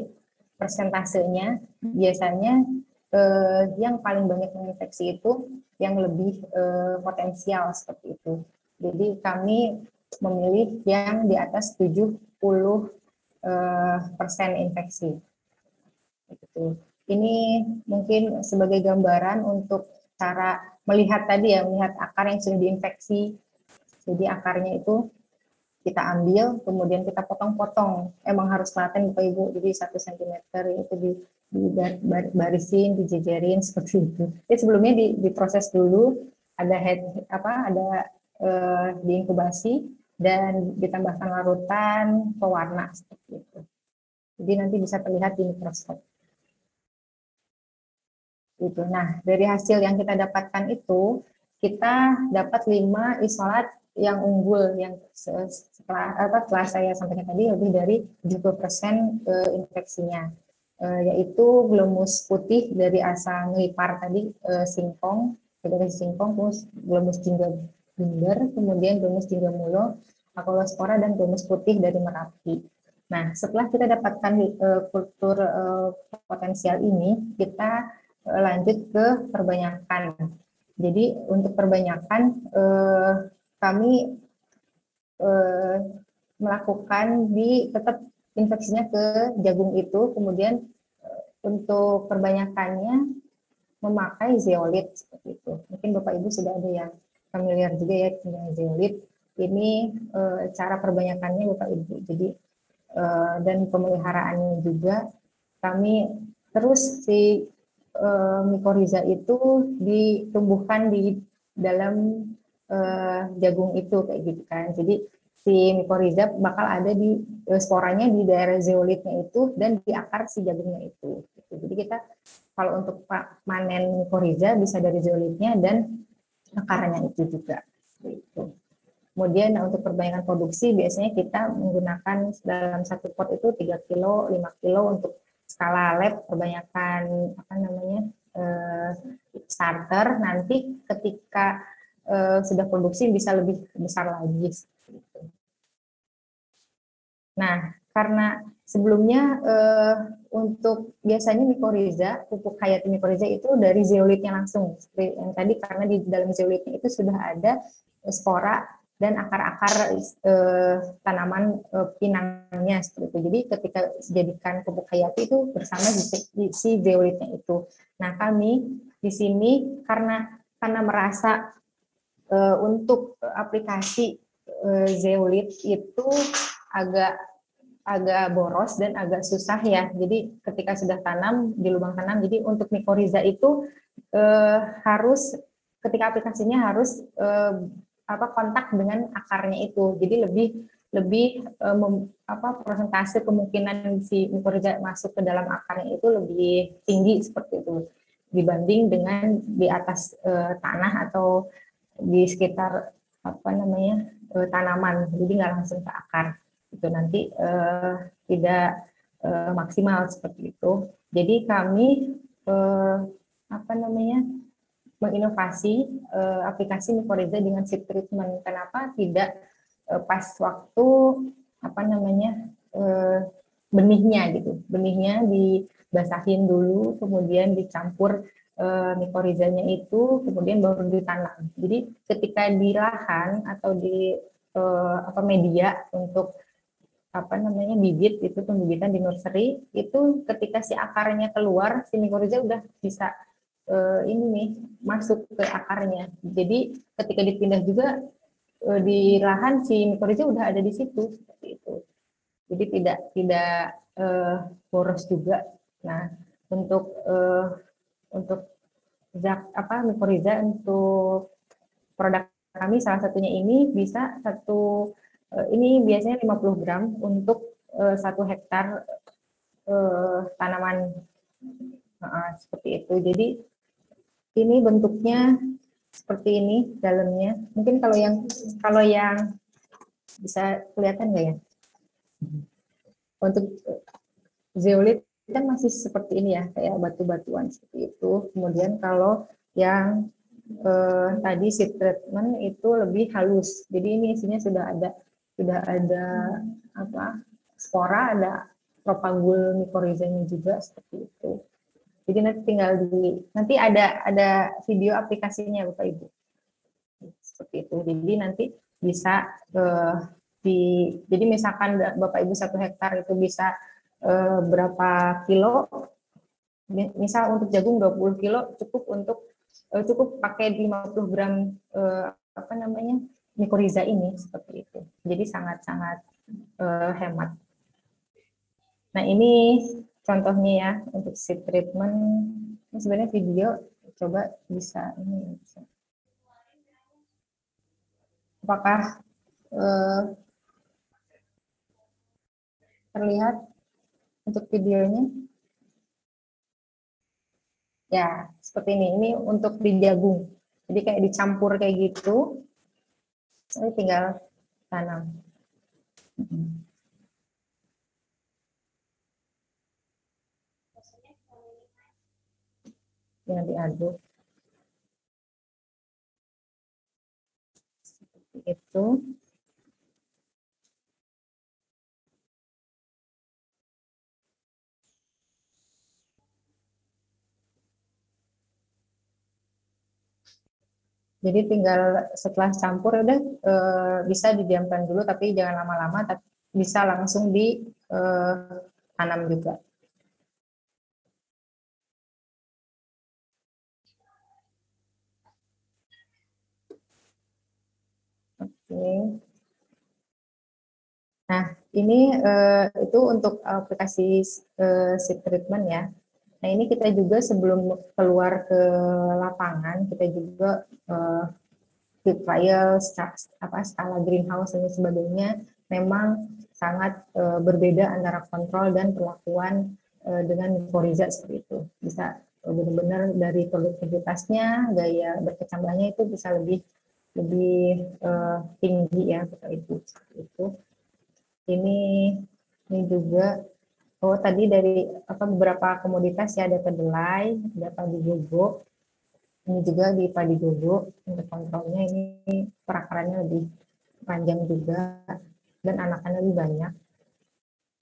S3: persentasenya biasanya yang paling banyak menginfeksi itu yang lebih potensial seperti itu. Jadi kami memilih yang di atas 70% infeksi. Gitu. Ini mungkin sebagai gambaran untuk cara melihat tadi ya, melihat akar yang sudah diinfeksi. Jadi akarnya itu kita ambil, kemudian kita potong-potong. Emang harus kelihatan Bapak Ibu, jadi 1 cm itu dibarisin, dijejerin seperti itu. Jadi sebelumnya diproses dulu, ada diinkubasi dan ditambahkan larutan pewarna seperti itu. Jadi nanti bisa terlihat di mikroskop. Gitu. Nah, dari hasil yang kita dapatkan itu, kita dapat 5 isolat yang unggul yang setelah saya sampaikan tadi lebih dari 70% infeksinya, yaitu glemus putih dari asa ngelipar tadi, singkong, terus glemus jingga bunder, kemudian glemus jingga mulo, Apolospora, dan glemus putih dari Merapi. Nah, setelah kita dapatkan kultur potensial ini, kita lanjut ke perbanyakan. Jadi untuk perbanyakan kami melakukan tetap infeksinya ke jagung itu, kemudian untuk perbanyakannya memakai zeolit seperti itu. Mungkin Bapak Ibu sudah ada yang familiar juga ya dengan zeolit. Ini cara perbanyakannya Bapak Ibu. Jadi dan pemeliharaannya juga kami terus si mikoriza itu ditumbuhkan di dalam jagung itu kayak gitu kan. Jadi si mikoriza bakal ada di sporanya di daerah zeolitnya itu dan di akar si jagungnya itu. Jadi kita kalau untuk panen mikoriza bisa dari zeolitnya dan akarnya itu juga. Gitu. Kemudian untuk perbaikan produksi biasanya kita menggunakan dalam 1 pot itu 3 kilo, 5 kilo untuk skala lab, kebanyakan starter, nanti ketika sudah produksi bisa lebih besar lagi. Nah, karena sebelumnya untuk biasanya mikoriza, pupuk hayati mikoriza itu dari zeolitnya langsung, seperti yang tadi, karena di dalam zeolitnya itu sudah ada spora dan akar-akar tanaman pinangnya seperti itu. Jadi ketika dijadikan pupuk hayati itu bersama si zeolitnya itu. Nah, kami di sini karena merasa untuk aplikasi zeolit itu agak boros dan agak susah ya. Jadi ketika sudah tanam di lubang tanam, jadi untuk mikoriza itu harus ketika aplikasinya harus kontak dengan akarnya itu. Jadi lebih persentase kemungkinan si mikoriza masuk ke dalam akarnya itu lebih tinggi seperti itu dibanding dengan di atas tanah atau di sekitar tanaman. Jadi nggak langsung ke akar. Itu nanti tidak maksimal seperti itu. Jadi kami menginovasi aplikasi mikoriza dengan seed treatment. Kenapa tidak pas waktu benihnya gitu, benihnya dibasahin dulu, kemudian dicampur mikorizanya itu, kemudian baru ditanam. Jadi ketika di lahan atau di media untuk bibit itu pembibitan di nursery itu ketika si akarnya keluar si mikoriza udah bisa masuk ke akarnya. Jadi ketika dipindah juga di lahan si mikoriza udah ada di situ seperti itu. Jadi tidak boros juga. Nah, untuk mikoriza untuk produk kami salah satunya ini bisa ini biasanya 50 gram untuk 1 hektar tanaman seperti itu. Jadi ini bentuknya seperti ini dalamnya. Mungkin kalau yang bisa kelihatan nggak ya? Untuk zeolit kan masih seperti ini ya, kayak batu-batuan seperti itu. Kemudian kalau yang tadi seed treatment itu lebih halus. Jadi ini isinya sudah ada apa? Spora, ada propagule mycorrhizanya juga seperti itu. Jadi nanti ada video aplikasinya Bapak Ibu. Seperti itu. Jadi nanti bisa jadi misalkan Bapak Ibu 1 hektar itu bisa berapa kilo, misal untuk jagung 20 kilo cukup pakai 50 gram mycorrhiza ini, seperti itu. Jadi sangat-sangat hemat. Nah, ini contohnya ya untuk seed treatment. Ini sebenarnya video, coba bisa ini. Apakah terlihat untuk videonya? Ya, seperti ini. Ini untuk di jagung. Jadi kayak dicampur kayak gitu. Ini tinggal tanam. Yang diaduk. Seperti itu. Jadi tinggal setelah campur udah bisa didiamkan dulu, tapi jangan lama-lama, tapi bisa langsung ditanam juga. Oke. Nah, ini itu untuk aplikasi seed treatment ya. Nah, ini kita juga sebelum keluar ke lapangan, kita juga field trial, skala greenhouse dan sebagainya, memang sangat berbeda antara kontrol dan perlakuan dengan mycorrhiza seperti itu. Bisa benar-benar dari produktivitasnya, gaya berkecambahnya itu bisa lebih tinggi ya, Bapak Ibu. Seperti itu. Ini juga tadi dari beberapa komoditas ya, ada kedelai, ada padi gogo. Ini juga di padi gogo, untuk kontrolnya ini perakarannya lebih panjang juga dan anakannya lebih banyak.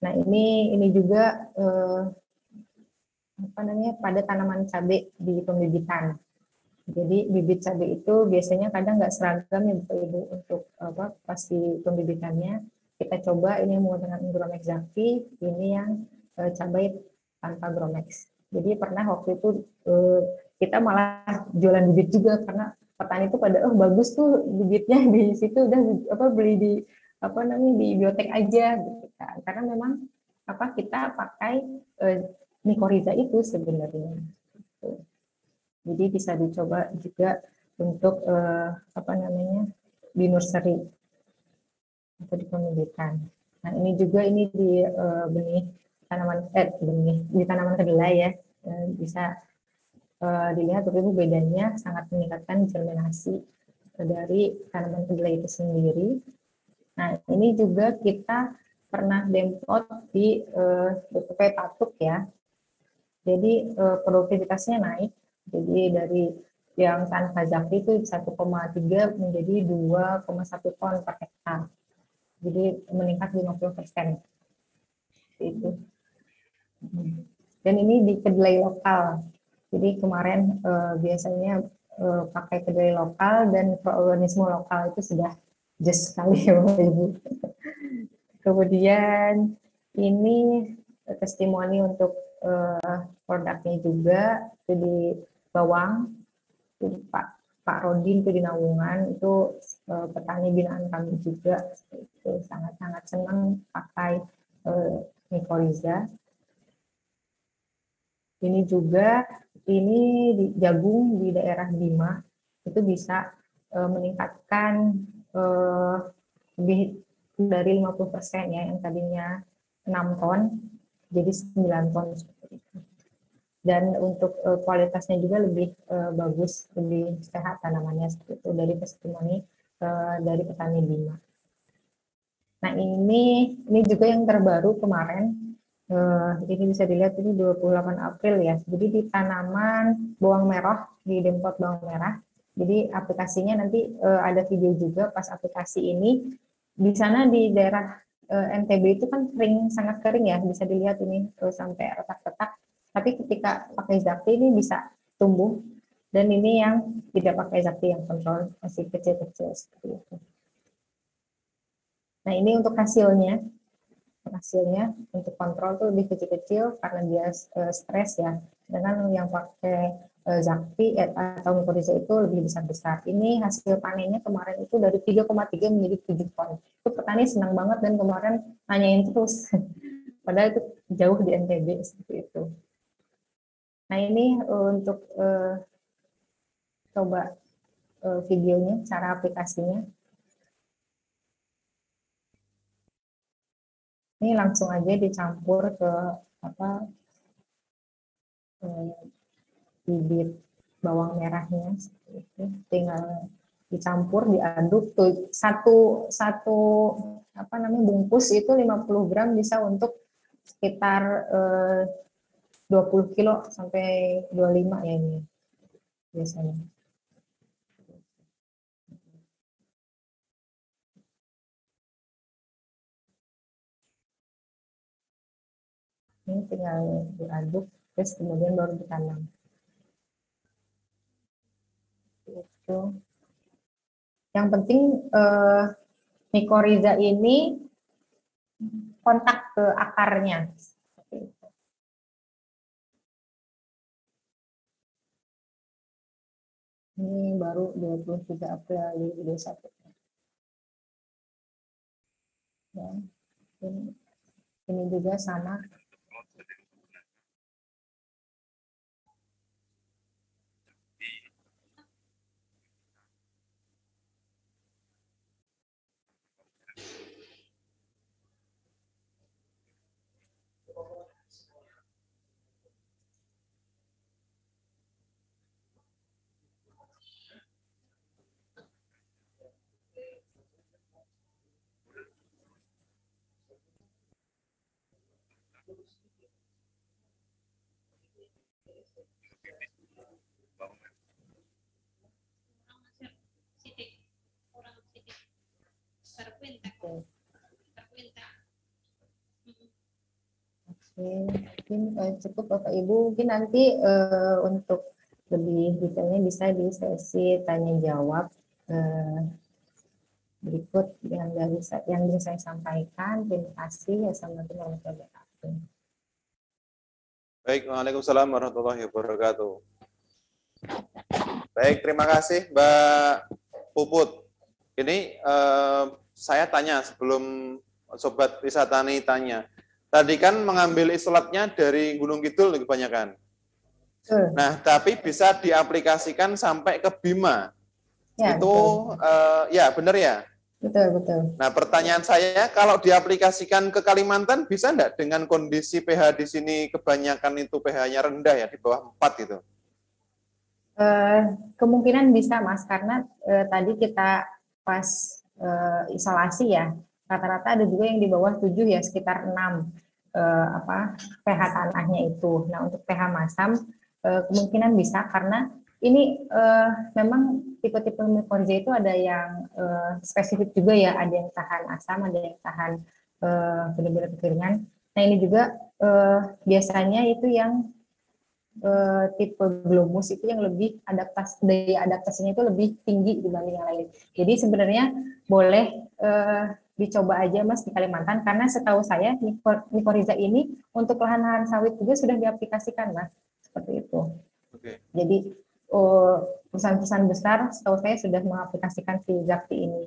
S3: Nah, ini juga pada tanaman cabai di pembibitan. Jadi bibit cabai itu biasanya kadang nggak seragam ya Bapak Ibu untuk pasti pembibitannya. Kita coba ini menggunakan Gromex Zaki, ini yang cabai tanpa Gromex. Jadi pernah waktu itu kita malah jualan bibit juga, karena petani itu pada bagus tuh bibitnya di situ, udah beli di di biotek aja gitu kan. Karena memang kita pakai mycorrhiza itu sebenarnya. Jadi bisa dicoba juga untuk di nursery atau di pembibitan. Nah, ini juga di benih tanaman di tanaman kedelai ya. Bisa dilihat Bapak Ibu bedanya sangat meningkatkan germinasi dari tanaman kedelai itu sendiri. Nah, ini juga kita pernah dempot di BPP Patuk ya. Jadi produktivitasnya naik. Jadi dari yang tanpa Zaki itu 1,3 menjadi 2,1 ton per hektar. Jadi meningkat 50%. Itu. Dan ini di kedelai lokal. Jadi kemarin biasanya pakai kedelai lokal dan mikroorganisme lokal itu sudah just sekali ya Bapak Ibu. Kemudian ini testimoni untuk produknya juga itu di Bawang, itu Pak Rodin itu di Nawungan, itu petani binaan kami juga, itu sangat-sangat senang pakai mycorrhiza. Ini juga di jagung di daerah Bima itu bisa meningkatkan lebih dari 50% ya, yang tadinya 6 ton jadi 9 ton seperti itu. dan untuk kualitasnya juga lebih bagus, lebih sehat tanamannya seperti itu dari testimoni dari petani Bima. Nah ini juga yang terbaru kemarin, ini bisa dilihat ini 28 April ya. Jadi di tanaman bawang merah, di Dempot bawang merah. Jadi aplikasinya nanti ada video juga pas aplikasi ini. Di sana di daerah NTB itu kan kering, sangat kering ya, bisa dilihat ini sampai retak-retak. Tapi ketika pakai Zakti ini bisa tumbuh. Dan ini yang tidak pakai Zakti, yang kontrol masih kecil-kecil seperti itu. Nah ini untuk hasilnya untuk kontrol tuh lebih kecil-kecil karena dia stres ya. Dengan yang pakai Zakti atau Mycorrhiza itu lebih besar-besar. Ini hasil panennya kemarin itu dari 3,3 menjadi 7 ton. Itu petani senang banget dan kemarin nanyain terus. Padahal itu jauh di NTB seperti itu. Nah ini untuk coba videonya, cara aplikasinya. Ini langsung aja dicampur ke bibit bawang merahnya, itu tinggal dicampur, diaduk tuh satu bungkus itu 50 gram bisa untuk sekitar 20 kilo sampai 25 ya ini biasanya. Ini tinggal diaduk, terus kemudian baru ditanam. Itu. Yang penting Mycorrhiza ini kontak ke akarnya. Ini baru 23 April 2021. Ya, ini juga sama. Mungkin cukup Bapak Ibu, mungkin nanti untuk lebih detailnya bisa di sesi tanya jawab berikut yang bisa saya sampaikan. Terima kasih. Assalamualaikum warahmatullahi wabarakatuh.
S4: Baik, Waalaikumsalam warahmatullahi wabarakatuh. Baik, terima kasih Mbak Puput. Ini saya tanya sebelum Sobat Wisatani tanya. Tadi kan mengambil isolatnya dari Gunung Kidul kebanyakan. Nah, tapi bisa diaplikasikan sampai ke Bima. Ya, itu ya benar ya?
S3: Betul, betul.
S4: Nah, pertanyaan saya, kalau diaplikasikan ke Kalimantan, bisa enggak dengan kondisi pH di sini kebanyakan itu pH-nya rendah ya, di bawah 4 gitu?
S3: Kemungkinan bisa, Mas, karena tadi kita pas isolasi ya, rata-rata ada juga yang di bawah 7 ya, sekitar 6 pH tanahnya itu. Nah, untuk pH masam kemungkinan bisa karena ini memang tipe-tipe Mycorrhiza itu ada yang spesifik juga ya, ada yang tahan asam, ada yang tahan benar-benar kekeringan. Nah, ini juga biasanya itu yang tipe glomus itu yang lebih daya adaptasinya itu lebih tinggi dibanding yang lain. Jadi sebenarnya boleh dicoba aja Mas di Kalimantan, karena setahu saya Mycorrhiza ini untuk lahan-lahan sawit juga sudah diaplikasikan Mas, seperti itu.
S4: Okay.
S3: Jadi perusahaan-perusahaan besar setahu saya sudah mengaplikasikan si Zakti ini.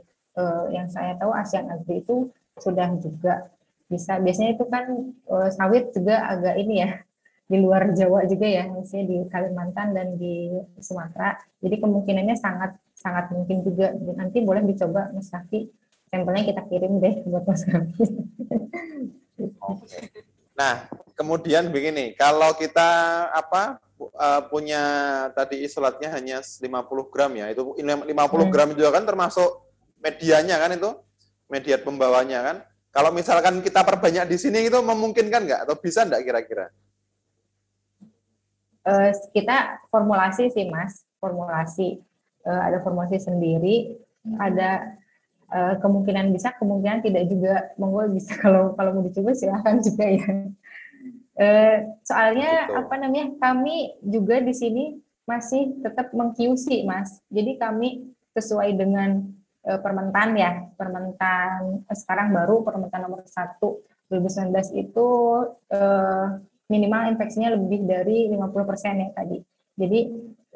S3: Yang saya tahu Asian Agri itu sudah juga bisa. Biasanya itu kan sawit juga agak ini ya, di luar Jawa juga ya, misalnya di Kalimantan dan di Sumatera. Jadi kemungkinannya sangat mungkin juga. Nanti boleh dicoba Mas Raffi, sampelnya kita kirim deh buat Mas Raffi.
S4: Okay. Nah, kemudian begini, kalau kita punya tadi isolatnya hanya 50 gram ya, itu 50 gram juga kan termasuk medianya kan, itu media pembawanya kan. Kalau misalkan kita perbanyak di sini itu memungkinkan nggak atau bisa nggak kira-kira?
S3: Kita formulasi sih Mas, formulasi. Ada formulasi sendiri, ada kemungkinan bisa, kemungkinan tidak juga. Monggo bisa kalau mau dicoba silahkan juga ya. Soalnya
S4: Betul.
S3: kami juga di sini masih tetap meng-QC Mas. Jadi kami sesuai dengan Permentan ya, Permentan sekarang baru Permentan nomor 1 2019 itu minimal infeksinya lebih dari 50% ya tadi. Jadi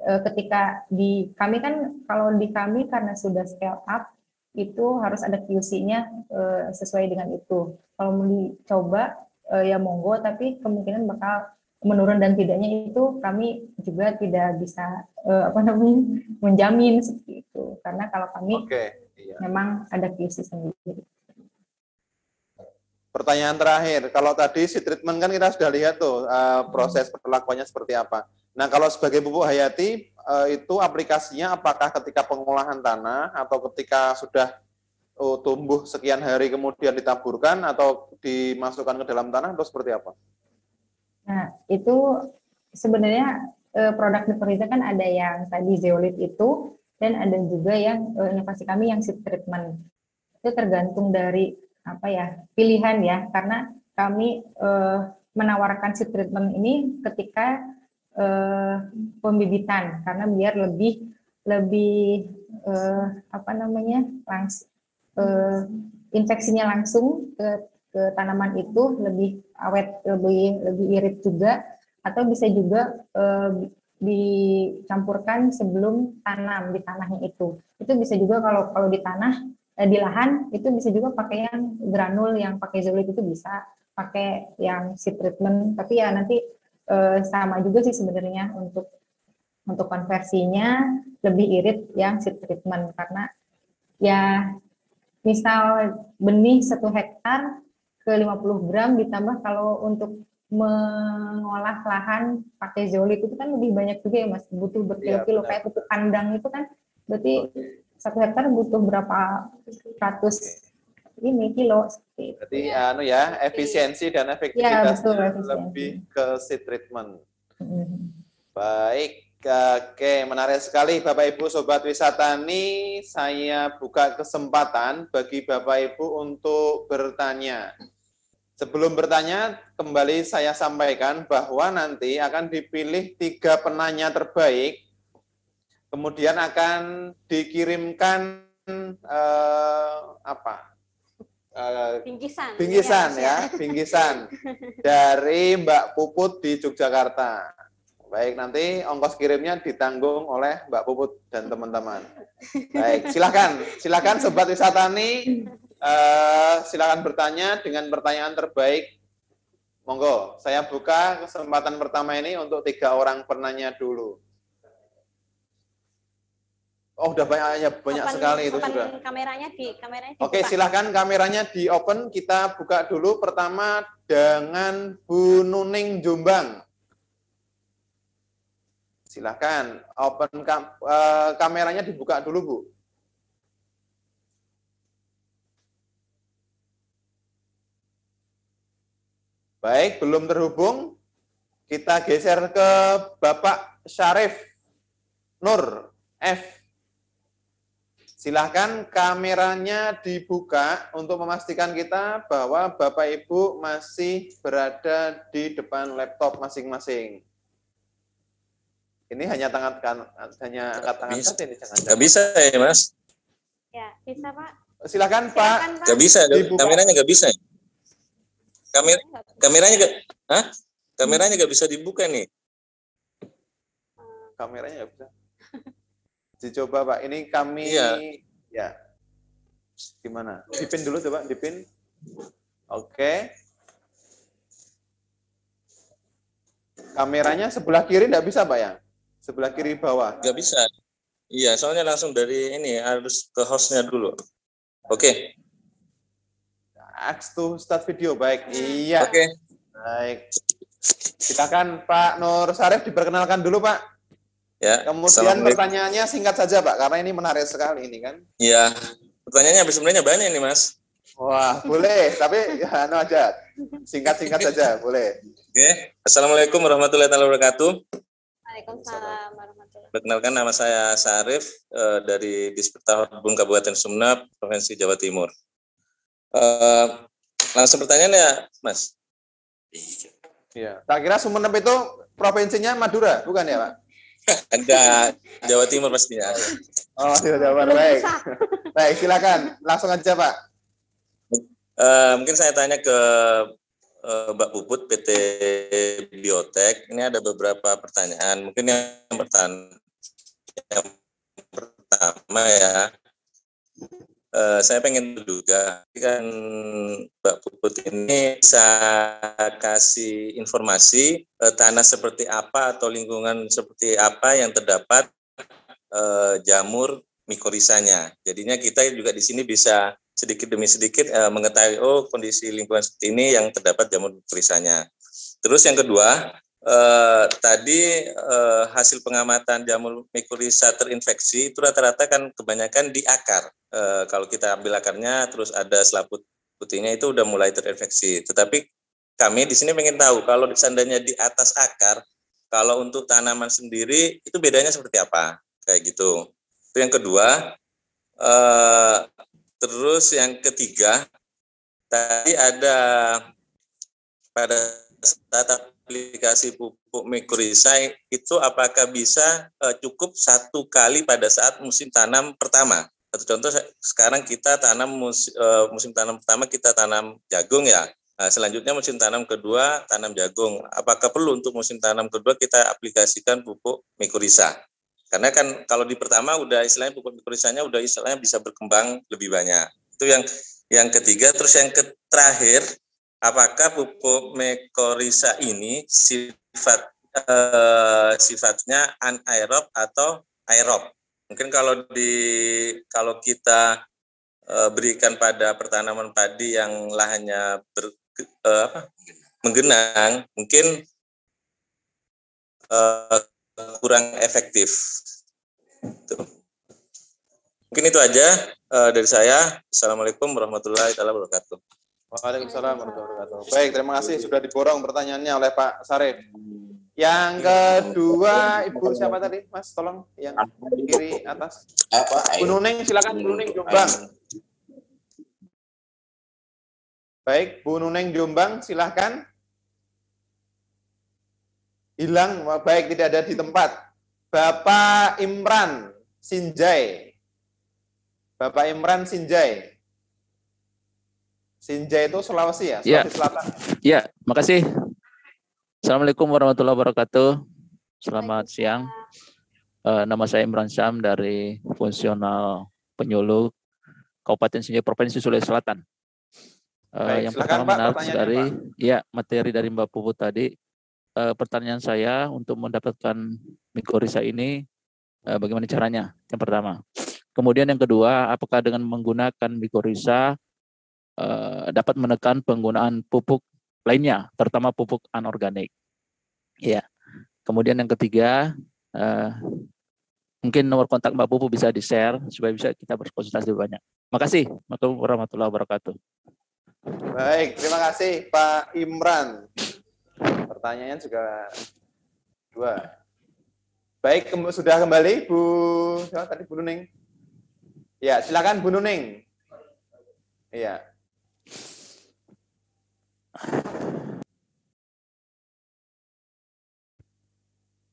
S3: ketika di kami kan, kalau di kami karena sudah scale up itu harus ada QC-nya sesuai dengan itu. Kalau mau dicoba ya monggo, tapi kemungkinan bakal menurun dan tidaknya itu kami juga tidak bisa menjamin seperti itu, karena kalau kami memang ada QC sendiri.
S4: Pertanyaan terakhir, kalau tadi si treatment kan kita sudah lihat tuh proses perlakuannya seperti apa. Nah, kalau sebagai pupuk hayati itu aplikasinya apakah ketika pengolahan tanah atau ketika sudah tumbuh sekian hari kemudian ditaburkan atau dimasukkan ke dalam tanah atau seperti apa?
S3: Nah, itu sebenarnya produk Mycorrhiza kan ada yang tadi zeolit itu, dan ada juga yang inovasi kami yang seed treatment. Itu tergantung dari pilihan ya, karena kami menawarkan seed treatment ini ketika pembibitan, karena biar lebih infeksinya langsung ke tanaman itu lebih awet, lebih irit juga, atau bisa juga dicampurkan sebelum tanam di tanahnya itu bisa juga. Kalau di tanah di lahan itu bisa juga pakai yang granul, yang pakai zeolit itu bisa pakai yang seed treatment, tapi ya nanti sama juga sih sebenarnya untuk konversinya lebih irit yang seed treatment, karena ya misal benih 1 hektar ke 50 gram ditambah kalau untuk mengolah lahan pakai zeolit itu kan lebih banyak juga ya Mas, butuh berkilo-kilo. Kayak pupuk kandang itu kan berarti 1 hektar butuh berapa ratus kilo.
S4: Jadi efisiensi dan efektivitas lebih ke seed treatment. Baik. Oke, menarik sekali Bapak Ibu Sobat Wisatani. Saya buka kesempatan bagi Bapak Ibu untuk bertanya. Sebelum bertanya, kembali saya sampaikan bahwa nanti akan dipilih 3 penanya terbaik, kemudian akan dikirimkan bingkisan dari Mbak Puput di Yogyakarta. Baik, nanti ongkos kirimnya ditanggung oleh Mbak Puput dan teman-teman. Baik, silakan Sobat Wisatani, silakan bertanya dengan pertanyaan terbaik. Monggo, saya buka kesempatan pertama ini untuk 3 orang penanya dulu. Oh, udah banyak sekali itu sudah.
S2: Kameranya
S4: Oke, silakan kameranya di open. Kita buka dulu pertama dengan Bu Nuning Jombang. Silakan open kameranya dibuka dulu, Bu. Baik, belum terhubung. Kita geser ke Bapak Syarif Nur F. Silahkan kameranya dibuka untuk memastikan kita bahwa Bapak Ibu masih berada di depan laptop masing-masing. Ini hanya angkat tangan saja ini, jangan.
S5: Nggak bisa ya, Mas?
S2: Ya, bisa Pak.
S4: Silakan Pak.
S5: Nggak bisa, kameranya nggak bisa. Kameranya nggak bisa dibuka nih.
S4: Kameranya nggak bisa. Dicoba Pak, ini kami ya. Gimana? Dipin dulu coba, dipin. Oke. Kameranya sebelah kiri nggak bisa Pak ya? Sebelah kiri bawah.
S5: Nggak bisa. Iya, soalnya langsung dari ini harus ke hostnya dulu. Oke.
S4: Ask to start video, baik. Iya.
S5: Oke.
S4: Baik. Silakan Pak Nur Syarif diperkenalkan dulu Pak.
S5: Ya.
S4: Kemudian pertanyaannya singkat saja Pak, karena ini menarik sekali ini kan.
S5: Ya, pertanyaannya sebenarnya banyak nih Mas.
S4: Wah, boleh, tapi ya aja. Singkat-singkat saja, boleh.
S5: Oke. Assalamualaikum warahmatullahi wabarakatuh.
S2: Waalaikumsalam warahmatullahi.
S5: Perkenalkan, nama saya Syarif dari Disperta Harbun Kabupaten Sumeneb, Provinsi Jawa Timur. Langsung pertanyaannya, Mas.
S4: Iya. Tak kira Sumeneb itu provinsinya Madura, bukan ya Pak?
S5: Ada Jawa Timur pastinya.
S4: Oh, Jawa Timur. Baik. Baik, silakan. Langsung aja Pak.
S5: Mungkin saya tanya ke Mbak Puput PT Biotek. Ini ada beberapa pertanyaan. Mungkin yang pertama ya, saya pengen juga kan Mbak Puput ini bisa kasih informasi tanah seperti apa atau lingkungan seperti apa yang terdapat jamur mikorizanya. Jadinya kita juga di sini bisa sedikit demi sedikit mengetahui kondisi lingkungan seperti ini yang terdapat jamur mikorizanya. Terus yang kedua, tadi hasil pengamatan jamur mikoriza terinfeksi itu rata-rata kan kebanyakan di akar. Kalau kita ambil akarnya terus ada selaput putihnya itu udah mulai terinfeksi. Tetapi kami di sini pengen tahu kalau seandainya di atas akar, kalau untuk tanaman sendiri itu bedanya seperti apa? Kayak gitu. Itu yang kedua. Terus yang ketiga, tadi ada pada saat aplikasi pupuk mikoriza itu apakah bisa cukup 1 kali pada saat musim tanam pertama? Satu contoh, sekarang kita tanam musim tanam pertama kita tanam jagung ya. Nah, selanjutnya musim tanam kedua tanam jagung. Apakah perlu untuk musim tanam kedua kita aplikasikan pupuk mikoriza? Karena kan kalau di pertama udah istilahnya pupuk mikorizanya udah istilahnya bisa berkembang lebih banyak. Itu yang ketiga. Terus yang terakhir, apakah pupuk mikoriza ini sifatnya anaerob atau aerob? Mungkin kalau kita berikan pada pertanaman padi yang lahannya menggenang, mungkin kurang efektif. Mungkin itu aja dari saya. Assalamualaikum warahmatullahi wabarakatuh.
S4: Waalaikumsalam warahmatullahi wabarakatuh. Baik, terima kasih sudah diborong pertanyaannya oleh Pak Syarif. Yang kedua, Ibu siapa tadi, Mas? Tolong yang kiri atas. Bu Nuning, silakan Bu Nuning Jombang. Baik, Bu Nuning Jombang, silakan. Hilang, baik, tidak ada di tempat. Bapak Imran Sinjai. Bapak Imran Sinjai. Sinjai itu Sulawesi ya? Sulawesi Selatan.
S6: Ya, makasih. Assalamualaikum warahmatullahi wabarakatuh. Selamat siang. Nama saya Imran Syam dari Fungsional Penyuluh Kabupaten Sinjai Provinsi Sulawesi Selatan. Yang pertama menarik dari materi dari Mbak Puput tadi. Pertanyaan saya untuk mendapatkan mikoriza ini bagaimana caranya? Yang pertama. Kemudian yang kedua, apakah dengan menggunakan mikoriza dapat menekan penggunaan pupuk lainnya, terutama pupuk anorganik? Ya. Kemudian yang ketiga, mungkin nomor kontak Mbak Puput bisa di-share supaya bisa kita berkonsultasi lebih banyak. Makasih. Assalamualaikum warahmatullahi wabarakatuh.
S4: Baik, terima kasih Pak Imran. Pertanyaannya juga 2. Baik, sudah kembali Bu, tadi Bu Nuning. Ya, silakan Bu Nuning. Iya.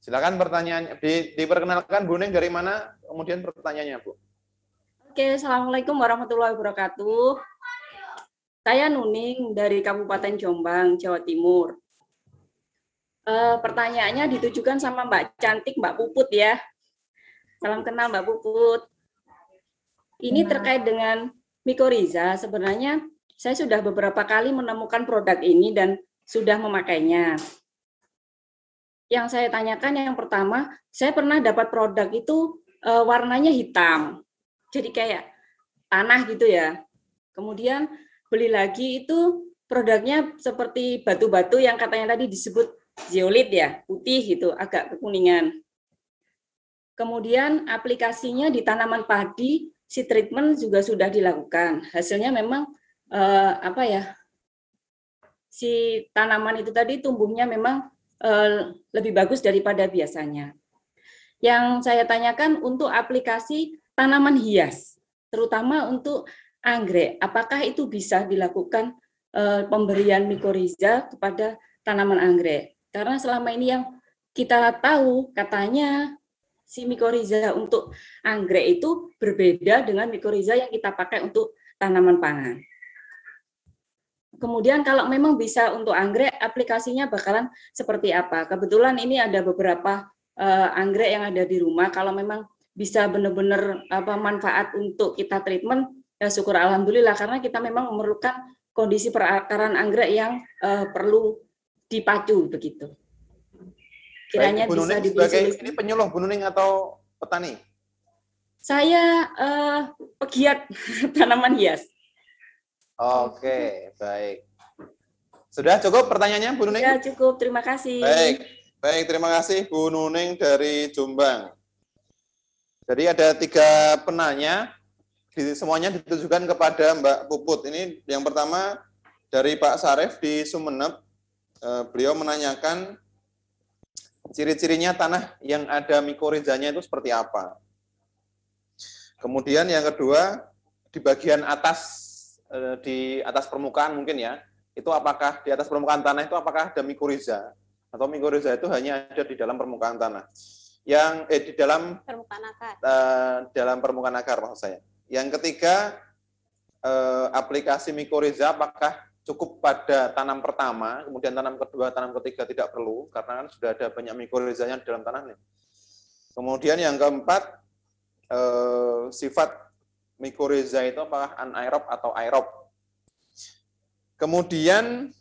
S4: Silakan pertanyaan, diperkenalkan Bu Nuning dari mana, kemudian pertanyaannya Bu.
S7: Oke, Assalamualaikum warahmatullahi wabarakatuh. Saya Nuning dari Kabupaten Jombang, Jawa Timur. Pertanyaannya ditujukan sama Mbak Cantik, Mbak Puput ya. Salam kenal Mbak Puput. Ini terkait dengan mikoriza. Sebenarnya saya sudah beberapa kali menemukan produk ini dan sudah memakainya. Yang saya tanyakan yang pertama, saya pernah dapat produk itu warnanya hitam. Jadi kayak tanah gitu ya. Kemudian beli lagi itu produknya seperti batu-batu yang katanya tadi disebut zeolit ya, putih gitu, agak kekuningan. Kemudian aplikasinya di tanaman padi, seed treatment juga sudah dilakukan. Hasilnya memang si tanaman itu tadi tumbuhnya memang lebih bagus daripada biasanya. Yang saya tanyakan untuk aplikasi tanaman hias, terutama untuk anggrek, apakah itu bisa dilakukan pemberian mikoriza kepada tanaman anggrek? Karena selama ini yang kita tahu katanya si mikoriza untuk anggrek itu berbeda dengan mikoriza yang kita pakai untuk tanaman pangan. Kemudian kalau memang bisa untuk anggrek, aplikasinya bakalan seperti apa? Kebetulan ini ada beberapa anggrek yang ada di rumah. Kalau memang bisa benar-benar manfaat untuk kita treatment, ya syukur alhamdulillah, karena kita memang memerlukan kondisi perakaran anggrek yang perlu dipacu begitu. Kiranya
S4: baik,
S7: bisa
S4: diberi
S7: solusi.
S4: ini penyuluh Bu Nuning atau petani?
S7: Saya pegiat tanaman hias.
S4: Oke, baik. Sudah cukup pertanyaannya Bu Nuning?
S7: Ya cukup, terima kasih.
S4: Baik, terima kasih Bu Nuning dari Jombang. Jadi ada 3 penanya, semuanya ditujukan kepada Mbak Puput. Ini yang pertama dari Pak Sarif di Sumeneb. Beliau menanyakan ciri-cirinya tanah yang ada mikorizanya itu seperti apa. Kemudian yang kedua, di bagian atas, di atas permukaan mungkin ya, itu apakah di atas permukaan tanah itu apakah ada mikoriza, atau mikoriza itu hanya ada di dalam permukaan tanah. Yang di dalam
S2: permukaan akar.
S4: Dalam permukaan akar maksud saya. Yang ketiga, aplikasi mikoriza apakah cukup pada tanam pertama, kemudian tanam kedua, tanam ketiga tidak perlu, karena kan sudah ada banyak mikorizanya di dalam tanahnya. Kemudian yang keempat, sifat mikoriza itu apakah anaerob atau aerob. Kemudian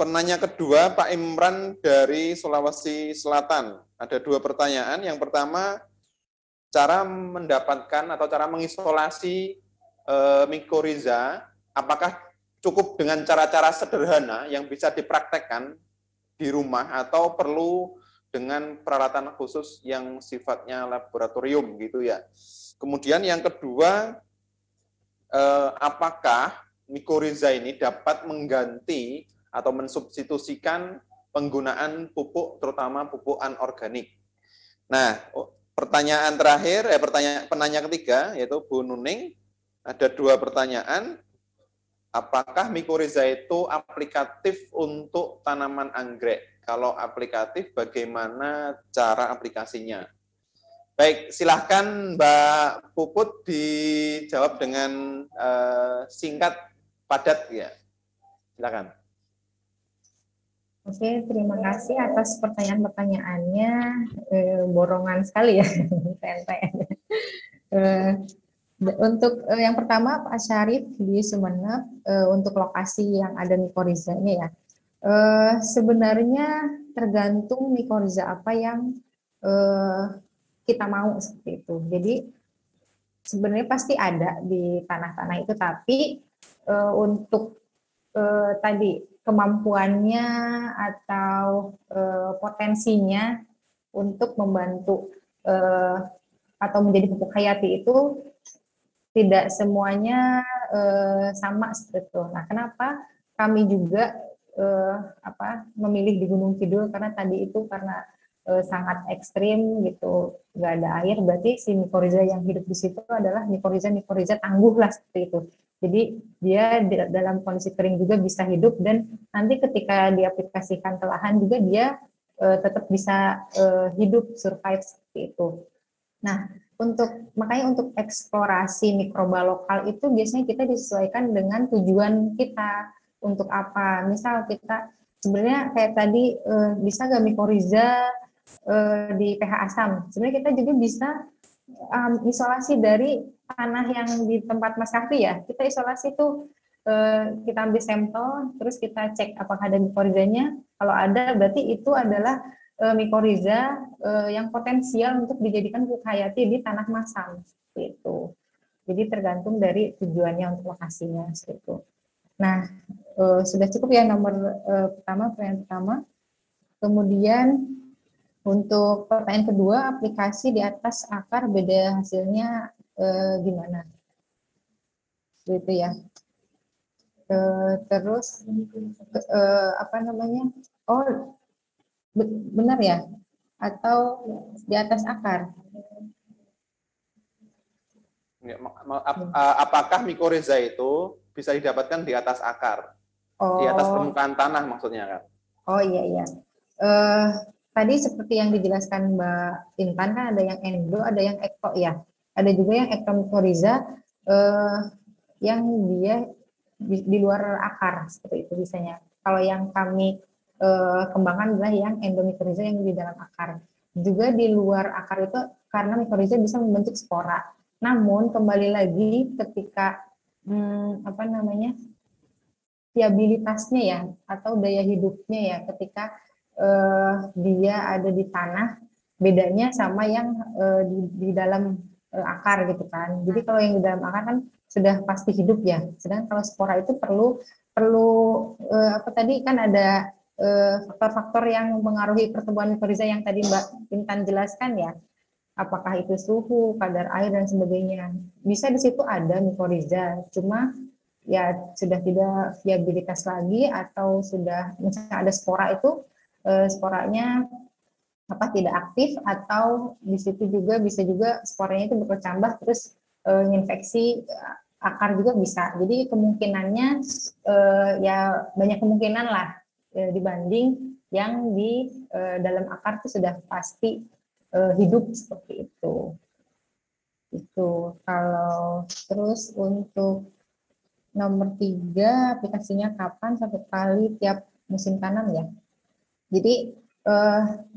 S4: penanya kedua, Pak Imran dari Sulawesi Selatan. Ada 2 pertanyaan. Yang pertama, cara mendapatkan atau cara mengisolasi mikoriza, apakah cukup dengan cara-cara sederhana yang bisa dipraktekkan di rumah atau perlu dengan peralatan khusus yang sifatnya laboratorium gitu ya. Kemudian yang kedua, apakah mikoriza ini dapat mengganti atau mensubstitusikan penggunaan pupuk, terutama pupuk anorganik. Nah, pertanyaan terakhir, penanya ketiga, yaitu Bu Nuning, ada 2 pertanyaan. Apakah mikoriza itu aplikatif untuk tanaman anggrek? Kalau aplikatif, bagaimana cara aplikasinya? Baik, silahkan Mbak Puput dijawab dengan singkat, padat ya. Silakan.
S3: Oke, terima kasih atas pertanyaan-pertanyaannya. Borongan sekali ya, Untuk yang pertama Pak Syarif di Sumeneb, untuk lokasi yang ada mikorizanya ya, sebenarnya tergantung mikoriza apa yang kita mau seperti itu. Jadi sebenarnya pasti ada di tanah-tanah itu, tapi untuk tadi kemampuannya atau potensinya untuk membantu atau menjadi pupuk hayati itu tidak semuanya sama seperti itu. Nah, kenapa kami juga memilih di Gunung Kidul, karena tadi itu karena sangat ekstrim gitu, nggak ada air, berarti si mikoriza yang hidup di situ adalah mikoriza tangguh lah seperti itu. Jadi dia dalam kondisi kering juga bisa hidup, dan nanti ketika diaplikasikan ke lahan juga dia tetap bisa hidup, survive seperti itu. Nah, makanya untuk eksplorasi mikroba lokal itu biasanya kita disesuaikan dengan tujuan kita untuk apa. Misal kita sebenarnya kayak tadi bisa nggak mikoriza di pH asam. Sebenarnya kita juga bisa isolasi dari tanah yang di tempat Mas Kafi ya. Kita isolasi itu kita ambil sampel, terus kita cek apakah ada mikorizanya. Kalau ada, berarti itu adalah mikoriza yang potensial untuk dijadikan pupuk hayati di tanah masam seperti itu. Jadi tergantung dari tujuannya untuk lokasinya seperti itu. Nah, sudah cukup ya nomor pertanyaan pertama. Kemudian untuk pertanyaan kedua, aplikasi di atas akar beda hasilnya gimana? Gitu ya. Terus apa namanya? Oh, benar ya? Atau di atas akar?
S4: Apakah mikorrhiza itu bisa didapatkan di atas akar? Di atas permukaan tanah maksudnya kan?
S3: Oh iya iya. Tadi seperti yang dijelaskan Mbak Intan kan ada yang endo, ada yang ekto ya. Ada juga yang ektomikorrhiza yang dia di luar akar seperti itu biasanya. Kalau yang kami kembangkan adalah yang endomikorrhiza yang di dalam akar. Juga di luar akar itu karena mikorrhiza bisa membentuk spora. Namun kembali lagi ketika apa namanya viabilitasnya ya atau daya hidupnya ya ketika dia ada di tanah bedanya sama yang di dalam akar gitu kan. Jadi kalau yang di dalam akar kan sudah pasti hidup ya. Sedangkan kalau spora itu perlu apa tadi kan ada faktor-faktor yang mempengaruhi pertumbuhan mikorrhiza yang tadi Mbak Intan jelaskan ya. Apakah itu suhu, kadar air dan sebagainya. Bisa di situ ada mikorrhiza, cuma ya sudah tidak viabilitas lagi atau sudah misalnya ada spora itu sporanya apa tidak aktif atau di situ juga bisa juga sporanya itu berkecambah terus infeksi akar juga bisa. Jadi kemungkinannya ya banyak kemungkinan lah dibanding yang di dalam akar itu sudah pasti hidup seperti itu. Itu kalau terus untuk nomor 3 aplikasinya kapan? 1 kali tiap musim tanam ya. Jadi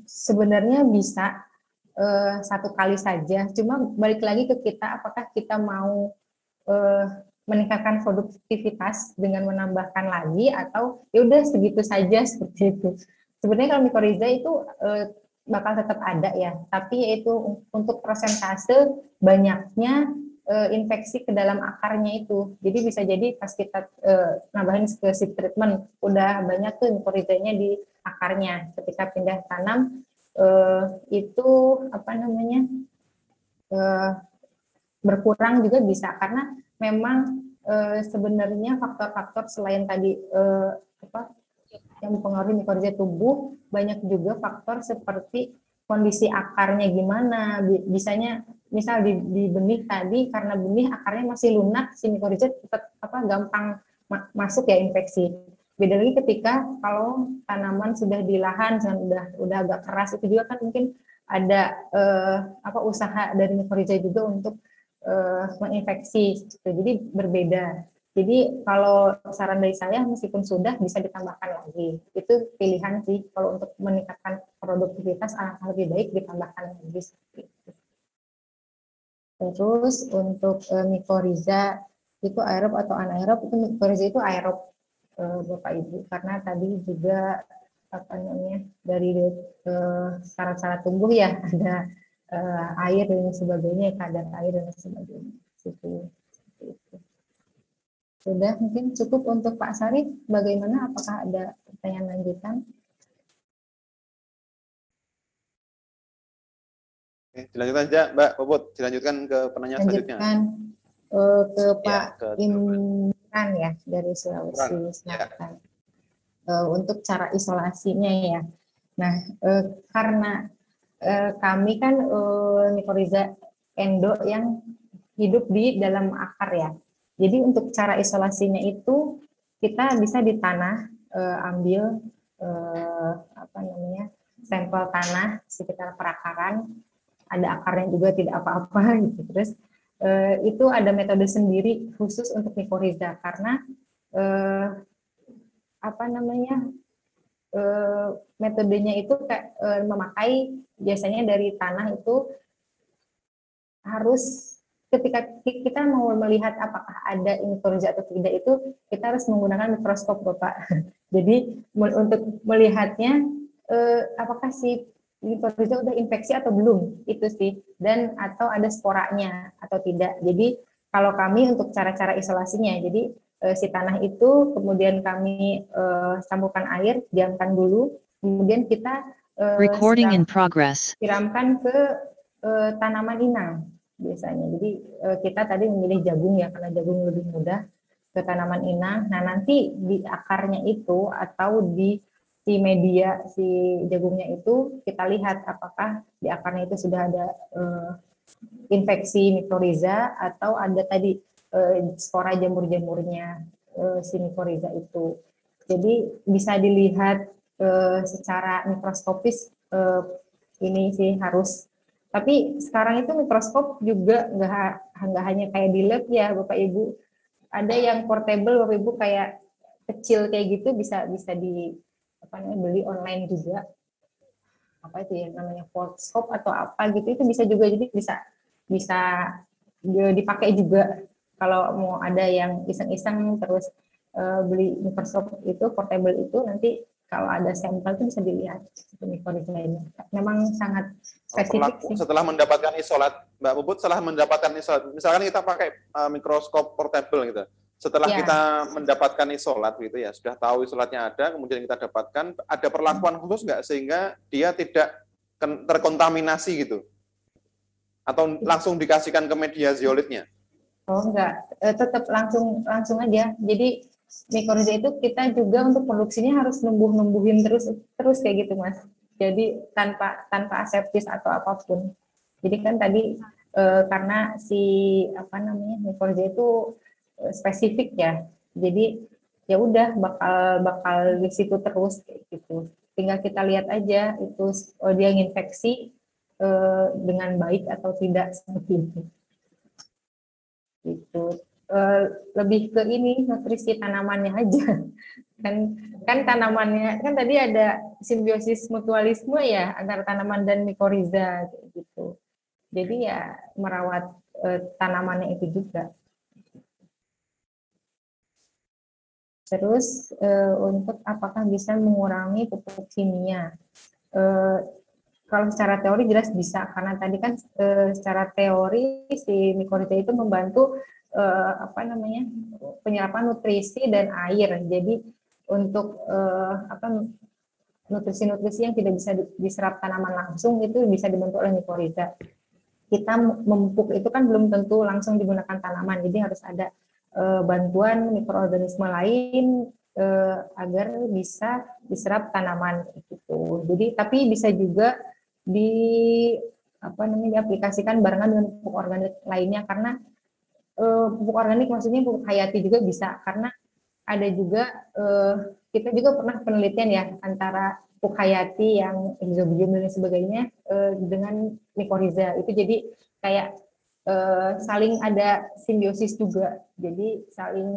S3: sebenarnya bisa 1 kali saja. Cuma balik lagi ke kita apakah kita mau meningkatkan produktivitas dengan menambahkan lagi atau ya udah segitu saja seperti itu. Sebenarnya kalau mikorrhiza itu bakal tetap ada ya, tapi yaitu untuk persentase banyaknya infeksi ke dalam akarnya itu. Jadi bisa jadi pas kita nambahin ke seed treatment udah banyak tuh mikorrhizanya di akarnya. Ketika pindah tanam itu apa namanya berkurang juga bisa karena memang sebenarnya faktor-faktor selain tadi apa yang mempengaruhi mikorrhiza tubuh banyak juga faktor seperti kondisi akarnya gimana, bisanya misal di benih tadi karena benih akarnya masih lunak si mikorrhiza tetap gampang masuk ya infeksi. Beda lagi ketika kalau tanaman sudah di lahan udah agak keras itu juga kan mungkin ada usaha dari mikorrhiza juga untuk menginfeksi. Jadi berbeda. Jadi kalau saran dari saya meskipun sudah bisa ditambahkan lagi. Itu pilihan sih kalau untuk meningkatkan produktivitas alangkah lebih baik ditambahkan lagi. Terus untuk mikorrhiza itu aerob atau anaerob, itu mikorrhiza itu aerob Bapak Ibu karena tadi juga apa namanya dari syarat-syarat tumbuh ya ada air dan sebagainya, kadar air dan sebagainya. Itu. Sudah mungkin cukup untuk Pak Sarif. Bagaimana? Apakah ada pertanyaan lanjutan?
S4: Oke, dilanjutkan saja Mbak Puput. Dilanjutkan ke penanya selanjutnya.
S3: Ke Pak Imran ya dari Sulawesi Selatan. Untuk cara isolasinya ya. Nah, karena kami kan mikorrhiza endo yang hidup di dalam akar ya. Jadi untuk cara isolasinya itu kita bisa di tanah ambil apa namanya sampel tanah sekitar perakaran, ada akarnya juga tidak apa-apa gitu. Terus itu ada metode sendiri khusus untuk mikorrhiza karena apa namanya metodenya itu memakai biasanya dari tanah itu harus ketika kita mau melihat apakah ada mikorrhiza atau tidak itu kita harus menggunakan mikroskop Bapak. Jadi untuk melihatnya apakah si mikorrhiza udah infeksi atau belum itu sih dan atau ada sporanya atau tidak. Jadi kalau kami untuk cara-cara isolasinya jadi si tanah itu, kemudian kami campurkan air, diamkan dulu, kemudian kita
S8: Recording in progress.
S3: siramkan ke tanaman inang biasanya. Jadi kita tadi memilih jagung ya, karena jagung lebih mudah, ke tanaman inang. Nah, nanti di akarnya itu atau di si media si jagungnya itu kita lihat apakah di akarnya itu sudah ada infeksi mikoriza atau ada tadi spora jamur-jamurnya si mikoriza itu. Jadi bisa dilihat secara mikroskopis ini sih harus. Tapi sekarang itu mikroskop juga nggak hanya kayak di lab ya Bapak Ibu. Ada yang portable Bapak Ibu kayak kecil kayak gitu bisa di beli online juga. Apa itu ya namanya foldscope atau apa gitu, itu bisa juga, jadi bisa dipakai juga kalau mau ada yang iseng-iseng terus beli mikroskop itu portable itu, nanti kalau ada sampel itu bisa dilihat mikoriza ini. Memang sangat spesifik sih.
S4: Setelah mendapatkan isolat, Mbak Puput, setelah mendapatkan isolat, misalkan kita pakai mikroskop portable gitu. Setelah kita mendapatkan isolat gitu ya, sudah tahu isolatnya ada, kemudian kita dapatkan, ada perlakuan khusus nggak sehingga dia tidak terkontaminasi gitu? Atau langsung dikasihkan ke media zeolitnya?
S3: Oh enggak, tetap langsung aja. Jadi mikoriza itu kita juga untuk produksinya harus numbuhin terus kayak gitu Mas. Jadi tanpa aseptis atau apapun. Jadi kan tadi karena si mikoriza itu spesifik ya. Jadi ya udah bakal di situ terus kayak gitu. Tinggal kita lihat aja itu dia nginfeksi dengan baik atau tidak seperti itu. Itu lebih ke ini nutrisi tanamannya aja. kan tanamannya kan tadi ada simbiosis mutualisme ya antara tanaman dan mikoriza gitu. Jadi ya merawat tanamannya itu juga. Terus untuk apakah bisa mengurangi pupuk kimia? Kalau secara teori jelas bisa, karena tadi kan secara teori si mikoriza itu membantu penyerapan nutrisi dan air. Jadi untuk nutrisi-nutrisi yang tidak bisa diserap tanaman langsung itu bisa dibantu oleh mikoriza. Kita memupuk itu kan belum tentu langsung digunakan tanaman, jadi harus ada bantuan mikroorganisme lain agar bisa diserap tanaman gitu. Jadi tapi bisa juga diaplikasikan barengan dengan pupuk organik lainnya, karena pupuk organik maksudnya pupuk hayati juga bisa, karena ada juga kita juga pernah penelitian ya antara pupuk hayati yang exobium dan sebagainya dengan mikoriza itu, jadi kayak saling ada simbiosis juga, jadi saling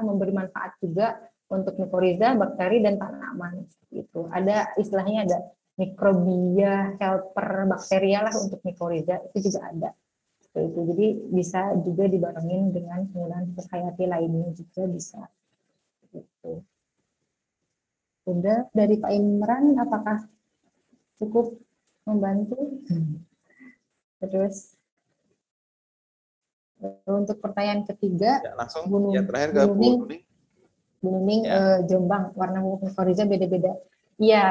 S3: memberi manfaat juga untuk mikoriza, bakteri dan tanaman itu. Ada istilahnya ada mikrobia helper bakteria lah untuk mikoriza, itu juga ada. Itu jadi bisa juga dibarengin dengan penggunaan pupuk hayati lainnya juga bisa. Gitu. Udah dari Pak Imran, apakah cukup membantu? Terus untuk pertanyaan ketiga,
S4: ya, langsung terakhir ke Bu
S3: Nuning Jombang, warna pupuk mikoriza beda-beda. Iya,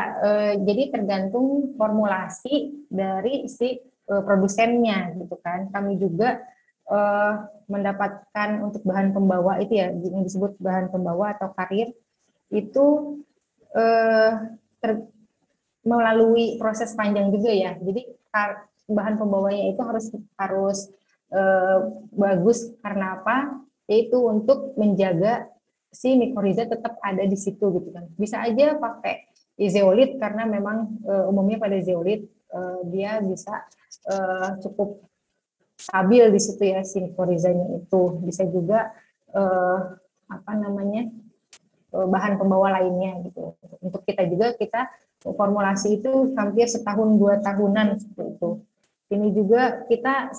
S3: jadi tergantung formulasi dari si produsennya gitu kan. Kami juga mendapatkan untuk bahan pembawa itu ya, yang disebut bahan pembawa atau karir itu melalui proses panjang juga ya. Jadi bahan pembawanya itu harus bagus, karena apa? Yaitu untuk menjaga si mikoriza tetap ada di situ gitu kan. Bisa aja pakai zeolit karena memang umumnya pada zeolit dia bisa cukup stabil di situ ya si mikorizanya itu. Bisa juga bahan pembawa lainnya gitu. Untuk kita juga formulasi itu hampir setahun 2 tahunan seperti itu. Ini juga kita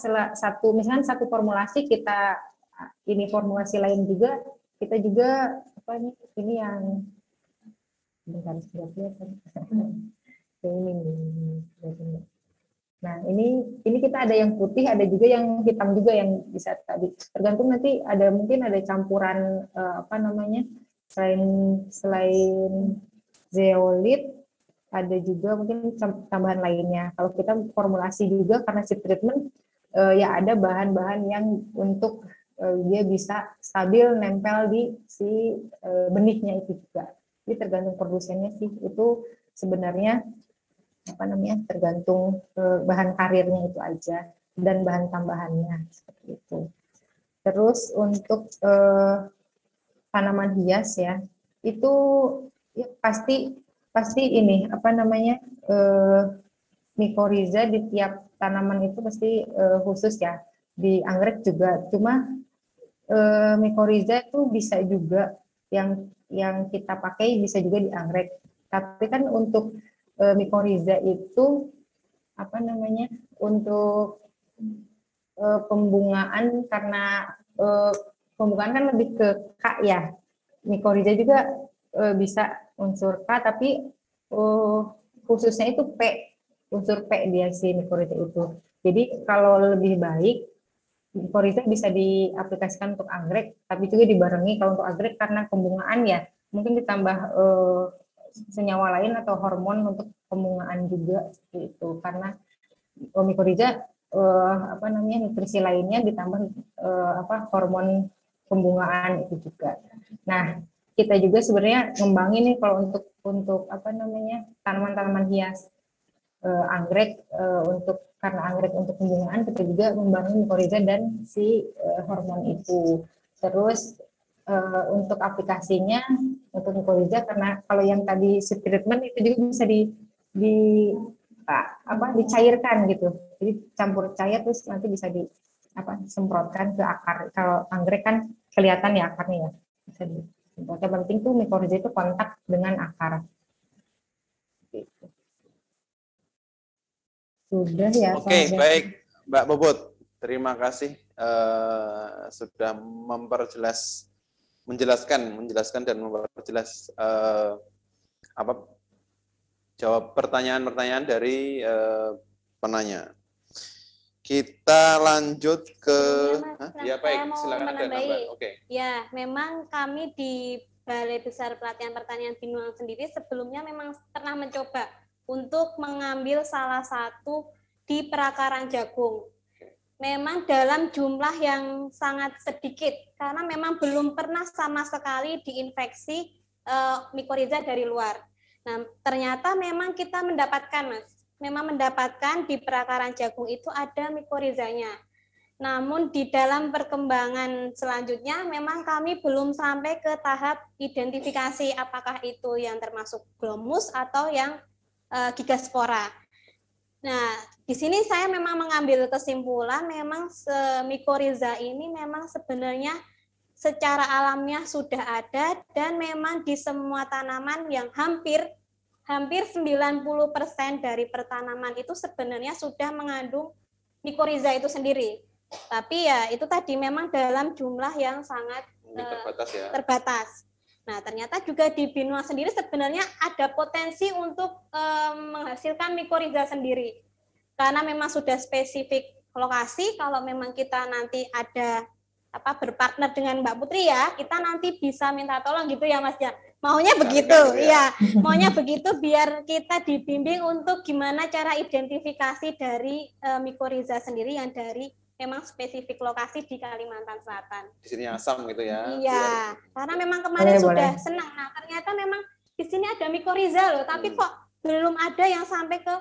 S3: misalkan satu formulasi kita ini formulasi lain juga kita juga ini yang bentar sudah kelihatan. Nah, ini kita ada yang putih, ada juga yang hitam juga yang bisa tadi. Tergantung nanti mungkin ada campuran selain zeolit, ada juga mungkin tambahan lainnya. Kalau kita formulasi juga karena seed treatment ya ada bahan-bahan yang untuk dia bisa stabil nempel di si benihnya itu juga. Jadi tergantung produsennya sih, itu sebenarnya tergantung bahan karirnya itu aja dan bahan tambahannya seperti itu. Terus untuk tanaman hias ya, itu ya pasti ini mikoriza di tiap tanaman itu pasti khusus ya. Di anggrek juga, cuma mikoriza itu bisa juga yang kita pakai bisa juga di anggrek. Tapi kan untuk mikoriza itu untuk pembungaan, karena pembungaan kan lebih ke K ya. Mikoriza juga bisa unsur K, tapi khususnya itu P, unsur P dia si mikoriza itu. Jadi kalau lebih baik mikoriza bisa diaplikasikan untuk anggrek, tapi juga dibarengi kalau untuk anggrek karena pembungaan ya mungkin ditambah senyawa lain atau hormon untuk pembungaan juga seperti itu, karena mikoriza nutrisi lainnya ditambah hormon pembungaan itu juga. Nah, kita juga sebenarnya ngembangin nih kalau untuk tanaman-tanaman hias anggrek, karena anggrek untuk pembungaan, kita juga ngembangin mikoriza dan si hormon itu. Terus untuk aplikasinya untuk mikoriza, karena kalau yang tadi seed treatment itu juga bisa dicairkan gitu. Jadi campur cair terus nanti bisa disemprotkan ke akar. Kalau anggrek kan kelihatan ya akarnya ya. Bisa disemprot. Yang penting tuh mikoriza itu kontak dengan akar. Gitu. Sudah ya.
S4: Oke, baik Mbak Puput. Terima kasih sudah menjelaskan dan memperjelas jawab pertanyaan-pertanyaan dari penanya. Kita lanjut ke
S2: ya baik, silakan ada
S4: Mbak. Oke.
S2: Ya, memang kami di Balai Besar Pelatihan Pertanian Binuang sendiri sebelumnya memang pernah mencoba untuk mengambil salah satu di perakaran jagung. Memang dalam jumlah yang sangat sedikit, karena memang belum pernah sama sekali diinfeksi mikoriza dari luar. Nah, ternyata memang kita mendapatkan, Mas. Memang mendapatkan di perakaran jagung itu ada mikorizanya. Namun di dalam perkembangan selanjutnya memang kami belum sampai ke tahap identifikasi apakah itu yang termasuk glomus atau yang gigaspora. Nah, di sini saya memang mengambil kesimpulan memang mikoriza ini memang sebenarnya secara alamiah sudah ada, dan memang di semua tanaman yang hampir 90% dari pertanaman itu sebenarnya sudah mengandung mikoriza itu sendiri. Tapi ya itu tadi memang dalam jumlah yang sangat terbatas. Nah, ternyata juga di Binuang sendiri sebenarnya ada potensi untuk menghasilkan mikoriza sendiri. Karena memang sudah spesifik lokasi, kalau memang kita nanti ada berpartner dengan Mbak Putri ya, kita nanti bisa minta tolong gitu ya Mas ya. Maunya begitu, ya. Maunya begitu biar kita dibimbing untuk gimana cara identifikasi dari mikoriza sendiri yang dari memang spesifik lokasi di Kalimantan Selatan.
S4: Di sini asam gitu ya.
S2: Iya, karena memang kemarin sudah senang. Nah, ternyata memang di sini ada mikoriza loh, tapi kok belum ada yang sampai ke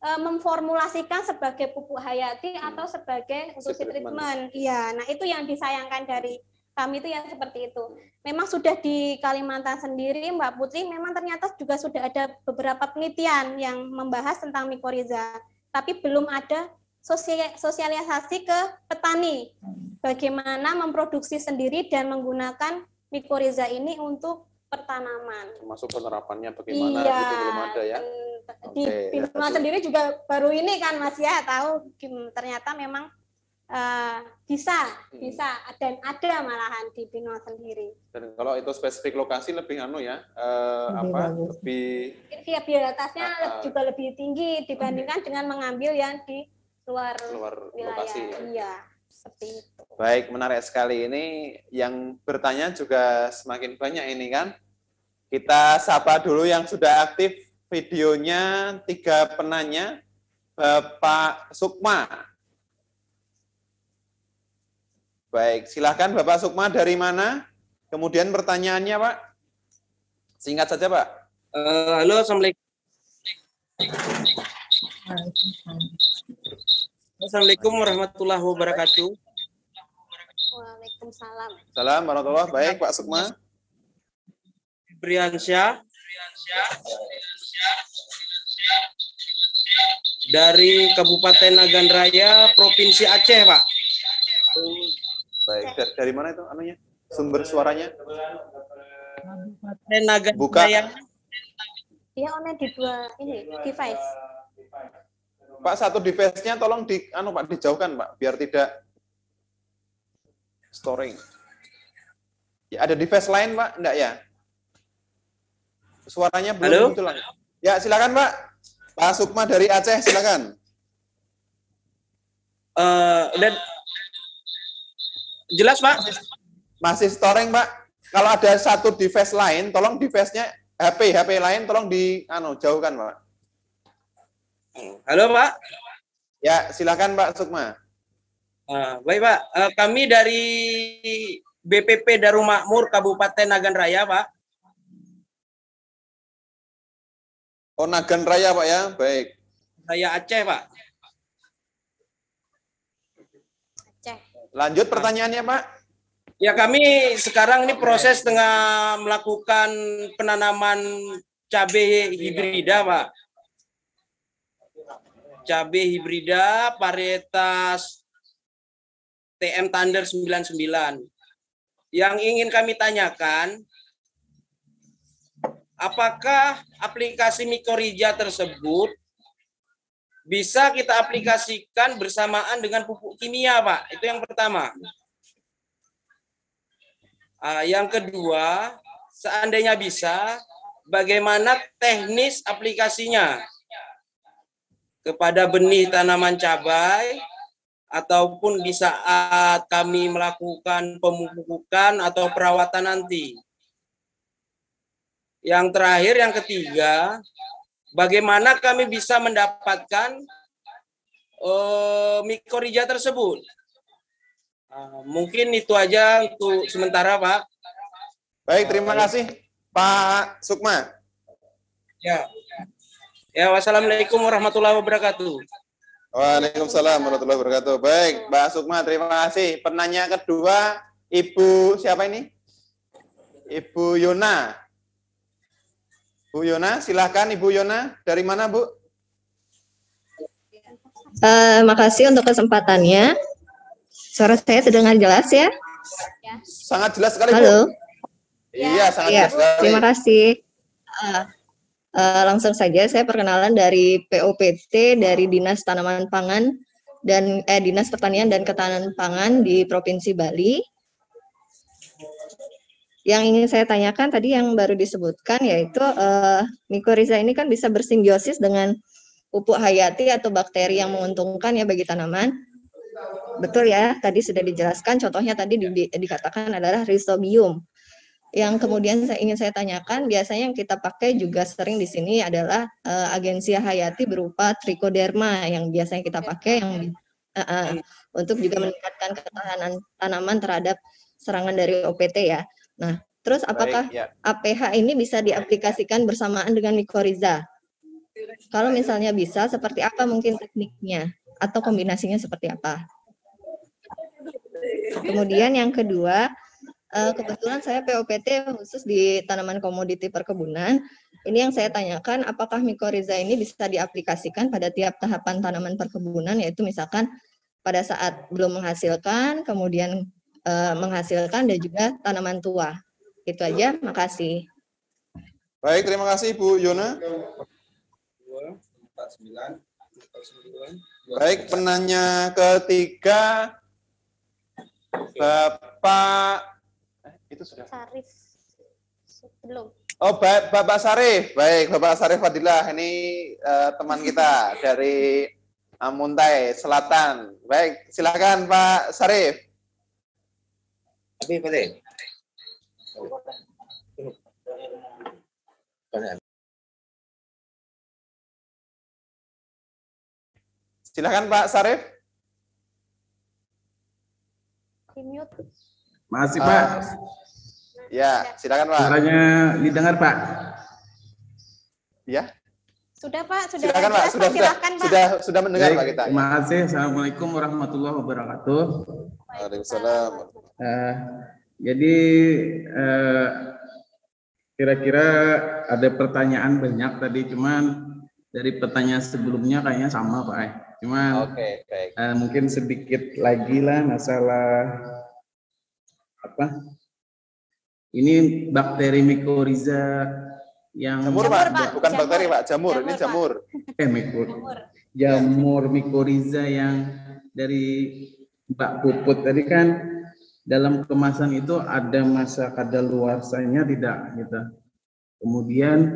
S2: memformulasikan sebagai pupuk hayati atau sebagai untuk treatment. Iya, nah itu yang disayangkan dari kami itu yang seperti itu. Memang sudah di Kalimantan sendiri, Mbak Putri, memang ternyata juga sudah ada beberapa penelitian yang membahas tentang mikoriza, tapi belum ada sosialisasi ke petani bagaimana memproduksi sendiri dan menggunakan mikoriza ini untuk pertanaman.
S4: Termasuk penerapannya bagaimana itu belum ada ya.
S2: Di Binuang sendiri juga baru ini kan Mas ya tahu ternyata memang bisa dan ada malahan di Binoa sendiri.
S4: Dan kalau itu spesifik lokasi lebih lebih
S2: viabilitasnya juga lebih tinggi dibandingkan dengan mengambil yang di luar wilayah.
S4: Lokasi.
S2: Iya, seperti itu.
S4: Baik, menarik sekali. Ini yang bertanya juga semakin banyak ini kan. Kita sapa dulu yang sudah aktif videonya, 3 penanya. Bapak Sukma. Baik, silakan Bapak Sukma, dari mana? Kemudian pertanyaannya, Pak. Singkat saja, Pak.
S9: Halo, Assalamualaikum. Assalamualaikum warahmatullahi wabarakatuh.
S2: Waalaikumsalam.
S4: Salam warahmatullahi. Baik, Pak Sukma.
S9: Briansyah dari Kabupaten Nagan Raya, Provinsi Aceh, Pak.
S4: Baik, dari mana itu anunya? Sumber suaranya?
S9: Kabupaten Nagan
S4: Buka.
S9: Raya.
S2: Iya, online di 2 ini device.
S4: Pak, satu device-nya tolong Pak dijauhkan, Pak, biar tidak storing. Ya, ada device lain, Pak? Enggak ya? Suaranya belum muncul. Ya, silakan, Pak. Pak Sukma dari Aceh, silakan.
S9: Dan jelas, Pak?
S4: Masih storing, Pak. Kalau ada satu device lain, tolong device-nya HP lain tolong jauhkan, Pak.
S9: Halo, Pak.
S4: Ya, silakan Pak Sukma.
S9: Baik, Pak. Kami dari BPP Darul Makmur Kabupaten Nagan Raya, Pak.
S4: Oh, Nagan Raya, Pak ya. Baik.
S9: Saya Aceh, Pak.
S2: Aceh.
S4: Lanjut pertanyaannya, Pak.
S9: Ya, kami sekarang ini proses tengah melakukan penanaman cabai hibrida, Pak. Cabai hibrida varietas TM Thunder 99. Yang ingin kami tanyakan, apakah aplikasi Mycorrhiza tersebut bisa kita aplikasikan bersamaan dengan pupuk kimia, Pak? Itu yang pertama. Yang kedua, seandainya bisa, bagaimana teknis aplikasinya kepada benih tanaman cabai ataupun di saat kami melakukan pemupukan atau perawatan nanti. Yang terakhir, yang ketiga, bagaimana kami bisa mendapatkan Mycorrhiza tersebut. Mungkin itu aja untuk sementara, Pak.
S4: Baik, terima kasih Pak Sukma.
S9: Ya. Ya, wassalamualaikum warahmatullahi wabarakatuh.
S4: Waalaikumsalam warahmatullahi wabarakatuh. Baik, Pak Sukma, terima kasih. Penanya kedua, Ibu siapa ini? Ibu Yona. Bu Yona, silahkan Ibu Yona. Dari mana, Bu?
S10: Makasih untuk kesempatannya. Suara saya terdengar jelas ya?
S4: Sangat jelas sekali,
S10: Halo.
S4: Bu. Iya, sangat jelas sekali.
S10: Terima kasih. Langsung saja saya perkenalan dari POPT dari Dinas Tanaman Pangan dan Dinas Pertanian dan Ketahanan Pangan di Provinsi Bali. Yang ingin saya tanyakan tadi yang baru disebutkan yaitu Mycorrhiza ini kan bisa bersimbiosis dengan pupuk hayati atau bakteri yang menguntungkan ya bagi tanaman. Betul ya, tadi sudah dijelaskan, contohnya tadi dikatakan adalah Rhizobium. Yang kemudian ingin saya tanyakan, biasanya yang kita pakai juga sering di sini adalah agensia hayati berupa Trichoderma yang biasanya kita pakai yang untuk juga meningkatkan ketahanan tanaman terhadap serangan dari OPT ya. Nah, terus apakah APH ini bisa diaplikasikan bersamaan dengan Mycorrhiza? Kalau misalnya bisa, seperti apa mungkin tekniknya atau kombinasinya seperti apa? Kemudian yang kedua, kebetulan saya POPT khusus di tanaman komoditi perkebunan. Ini yang saya tanyakan, apakah Mycorrhiza ini bisa diaplikasikan pada tiap tahapan tanaman perkebunan, yaitu misalkan pada saat belum menghasilkan, kemudian menghasilkan, dan juga tanaman tua. Itu aja, makasih.
S4: Baik, terima kasih Bu Yona. Baik, penanya ketiga Bapak itu sudah.
S2: Sarif belum.
S4: Oh, Bapak Sarif. Baik, Bapak Sarif Fadilah. Ini teman kita dari Muntai Selatan. Baik, silakan Pak Sarif. Silakan Pak Sarif.
S11: Masih Pak.
S4: Ya, silakan Pak.
S11: Suaranya didengar Pak.
S4: Ya.
S2: Sudah Pak, sudah.
S4: Silakan Pak,
S2: silakan, Pak.
S4: Sudah mendengar
S11: Baik,
S4: Pak kita.
S11: Terima kasih. Assalamualaikum warahmatullahi wabarakatuh.
S4: Waalaikumsalam.
S11: Jadi kira-kira ada pertanyaan banyak tadi, cuman dari pertanyaan sebelumnya kayaknya sama Pak. Cuman
S4: Oke, baik.
S11: Mungkin sedikit lagi lah masalah apa? Ini bakteri mikoriza yang
S4: jamur Pak, bukan bakteri Pak, jamur. Ini jamur.
S11: Jamur mikoriza yang dari Mbak Puput tadi kan dalam kemasan itu ada masa kadaluarsanya tidak gitu. Kemudian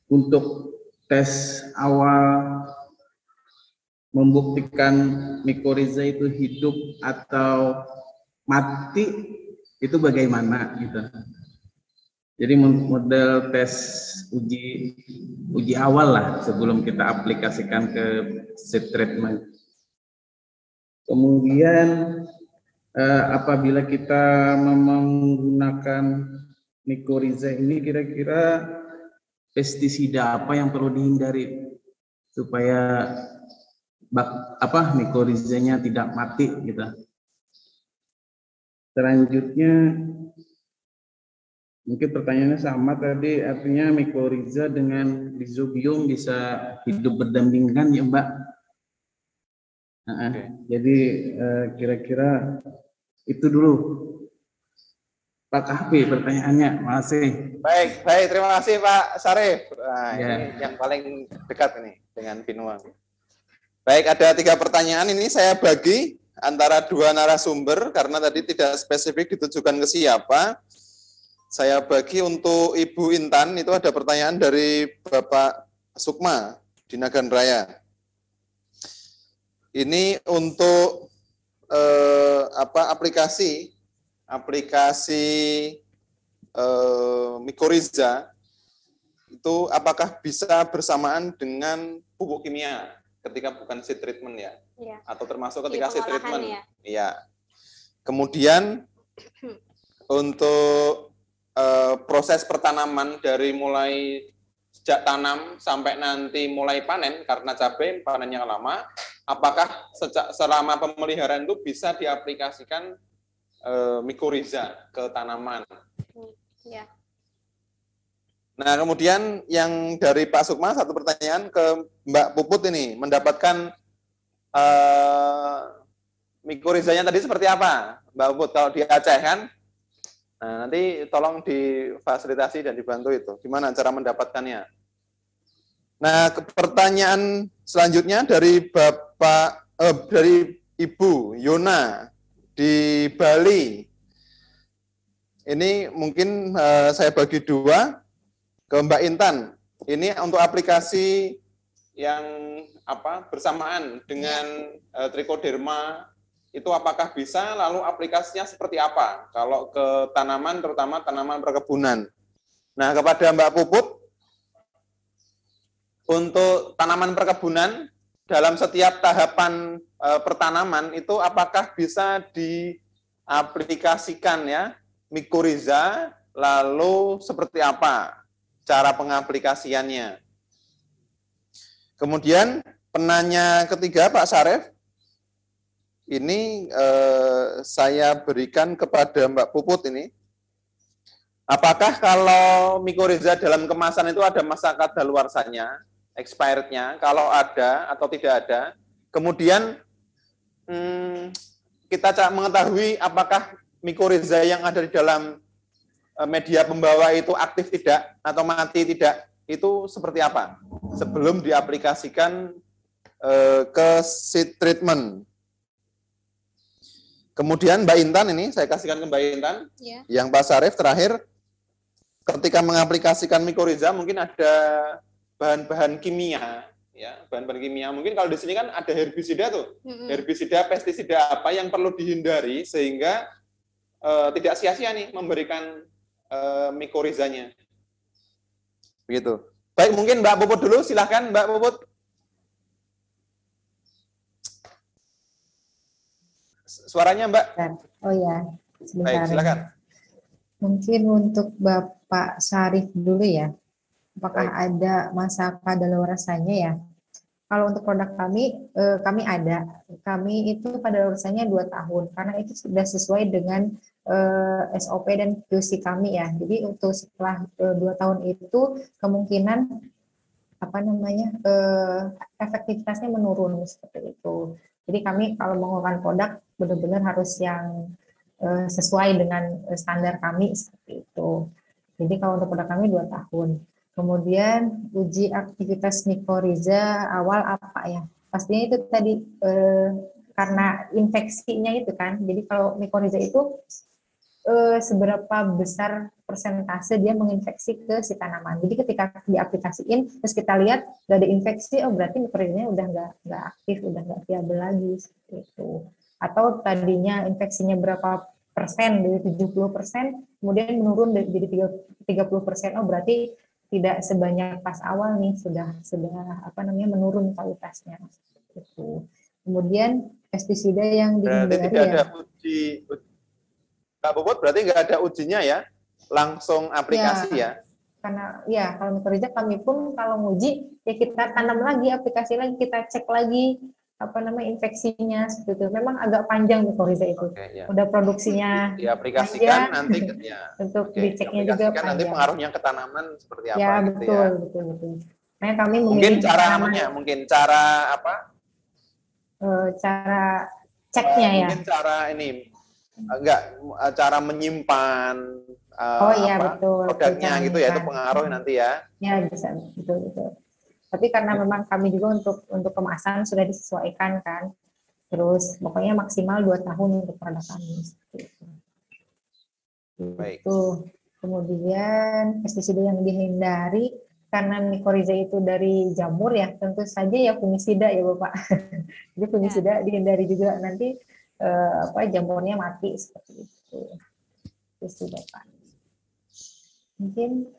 S11: untuk tes awal membuktikan mikoriza itu hidup atau mati itu bagaimana gitu. Jadi model tes uji awal lah sebelum kita aplikasikan ke seed treatment. Kemudian apabila kita menggunakan mikoriza ini, kira-kira pestisida apa yang perlu dihindari supaya mikorizanya tidak mati gitu. Selanjutnya mungkin pertanyaannya sama tadi, artinya mikoriza dengan rhizobium bisa hidup berdampingan ya Mbak. Jadi kira-kira itu dulu Pak Kahfi pertanyaannya. Makasih.
S4: Baik, terima kasih Pak Sarif. Nah, ini yang paling dekat ini dengan Binuang. Baik, ada 3 pertanyaan ini saya bagi antara 2 narasumber karena tadi tidak spesifik ditujukan ke siapa. Saya bagi untuk Ibu Intan, itu ada pertanyaan dari Bapak Sukma di Nagan Raya. Ini untuk aplikasi mikoriza itu apakah bisa bersamaan dengan pupuk kimia ketika bukan seed treatment ya? Atau termasuk ketika seed treatment? Iya. Kemudian untuk proses pertanaman dari mulai sejak tanam sampai nanti mulai panen, karena cabai panennya lama, apakah selama pemeliharaan itu bisa diaplikasikan mikoriza ke tanaman?
S2: Ya.
S4: Nah, kemudian yang dari Pak Sukma, satu pertanyaan ke Mbak Puput ini, mendapatkan mikorizanya tadi seperti apa, Mbak Puput? Kalau di Aceh kan, nah, nanti tolong difasilitasi dan dibantu itu. Gimana cara mendapatkannya? Nah, pertanyaan selanjutnya dari dari Ibu Yona di Bali. Ini mungkin saya bagi 2 ke Mbak Intan. Ini untuk aplikasi yang bersamaan dengan trichoderma, itu apakah bisa, lalu aplikasinya seperti apa kalau ke tanaman, terutama tanaman perkebunan. Nah, kepada Mbak Puput, untuk tanaman perkebunan dalam setiap tahapan pertanaman itu apakah bisa diaplikasikan ya mikoriza, lalu seperti apa cara pengaplikasiannya. Kemudian penanya ketiga Pak Sarif, ini saya berikan kepada Mbak Puput ini. Apakah kalau mikoriza dalam kemasan itu ada masa kadaluarsanya, expirednya, kalau ada atau tidak ada. Kemudian kita mengetahui apakah mikoriza yang ada di dalam media pembawa itu aktif tidak atau mati tidak, itu seperti apa sebelum diaplikasikan ke seed treatment. Kemudian Mbak Intan ini, saya kasihkan ke Mbak Intan.
S2: Ya.
S4: Yang Pak Sarif terakhir, ketika mengaplikasikan mikoriza mungkin ada bahan-bahan kimia, ya, bahan-bahan kimia. Mungkin kalau di sini kan ada herbisida tuh, herbisida, pestisida apa yang perlu dihindari sehingga tidak sia-sia nih memberikan mikorizanya. Begitu. Baik, mungkin Mbak Puput dulu, silahkan Mbak Puput. Suaranya Mbak.
S3: Oh ya, sebentar.
S4: Baik, silakan.
S3: Mungkin untuk Bapak Syarif dulu ya. Apakah
S4: Baik.
S3: ada masa kadaluarsanya ya? Kalau untuk produk kami, kami ada. Kami itu kadaluarsanya 2 tahun, karena itu sudah sesuai dengan SOP dan QC kami ya. Jadi untuk setelah 2 tahun itu kemungkinan efektivitasnya menurun seperti itu. Jadi kami kalau mengeluarkan produk benar-benar harus yang sesuai dengan standar kami seperti itu. Jadi kalau untuk produk kami 2 tahun. Kemudian uji aktivitas mikoriza awal apa ya? Pastinya itu tadi karena infeksinya itu kan. Jadi kalau mikoriza itu seberapa besar persentase dia menginfeksi ke si tanaman. Jadi ketika diaplikasiin terus kita lihat nggak ada infeksi, oh berarti mikorizanya udah nggak aktif, udah nggak viable lagi seperti itu. Atau tadinya infeksinya berapa persen, dari 70%, kemudian menurun jadi 30%, oh berarti tidak sebanyak pas awal nih, sudah menurun kualitasnya. Itu. Kemudian pestisida yang
S4: dihindari tidak ada uji, Mbak Puput, berarti nggak ada ujinya ya, langsung aplikasi ya?
S3: Karena ya kalau mikoriza kami pun kalau nguji ya kita tanam lagi, aplikasi lagi, kita cek lagi infeksinya seperti itu. Memang agak panjang mikoriza itu.
S4: Ya.
S3: Udah produksinya
S4: diaplikasikan nanti ya.
S3: Untuk diceknya juga panjang.
S4: Nanti pengaruhnya ke tanaman seperti apa
S3: ya,
S4: gitu
S3: betul,
S4: ya.
S3: Betul. Nah, kami
S4: mungkin cara
S3: cara ceknya ya.
S4: Mungkin cara menyimpan
S3: betul,
S4: produknya gitu ya, itu pengaruh nanti ya.
S3: Ya, bisa, betul. Tapi karena memang kami juga untuk kemasan sudah disesuaikan kan. Terus pokoknya maksimal 2 tahun untuk produk kami.
S4: Baik.
S3: Itu. Kemudian pestisida yang dihindari karena mikoriza itu dari jamur ya, tentu saja ya fungisida ya Bapak. Jadi fungisida dihindari juga, nanti jamurnya mati seperti itu. Itu sih Bapak. Mungkin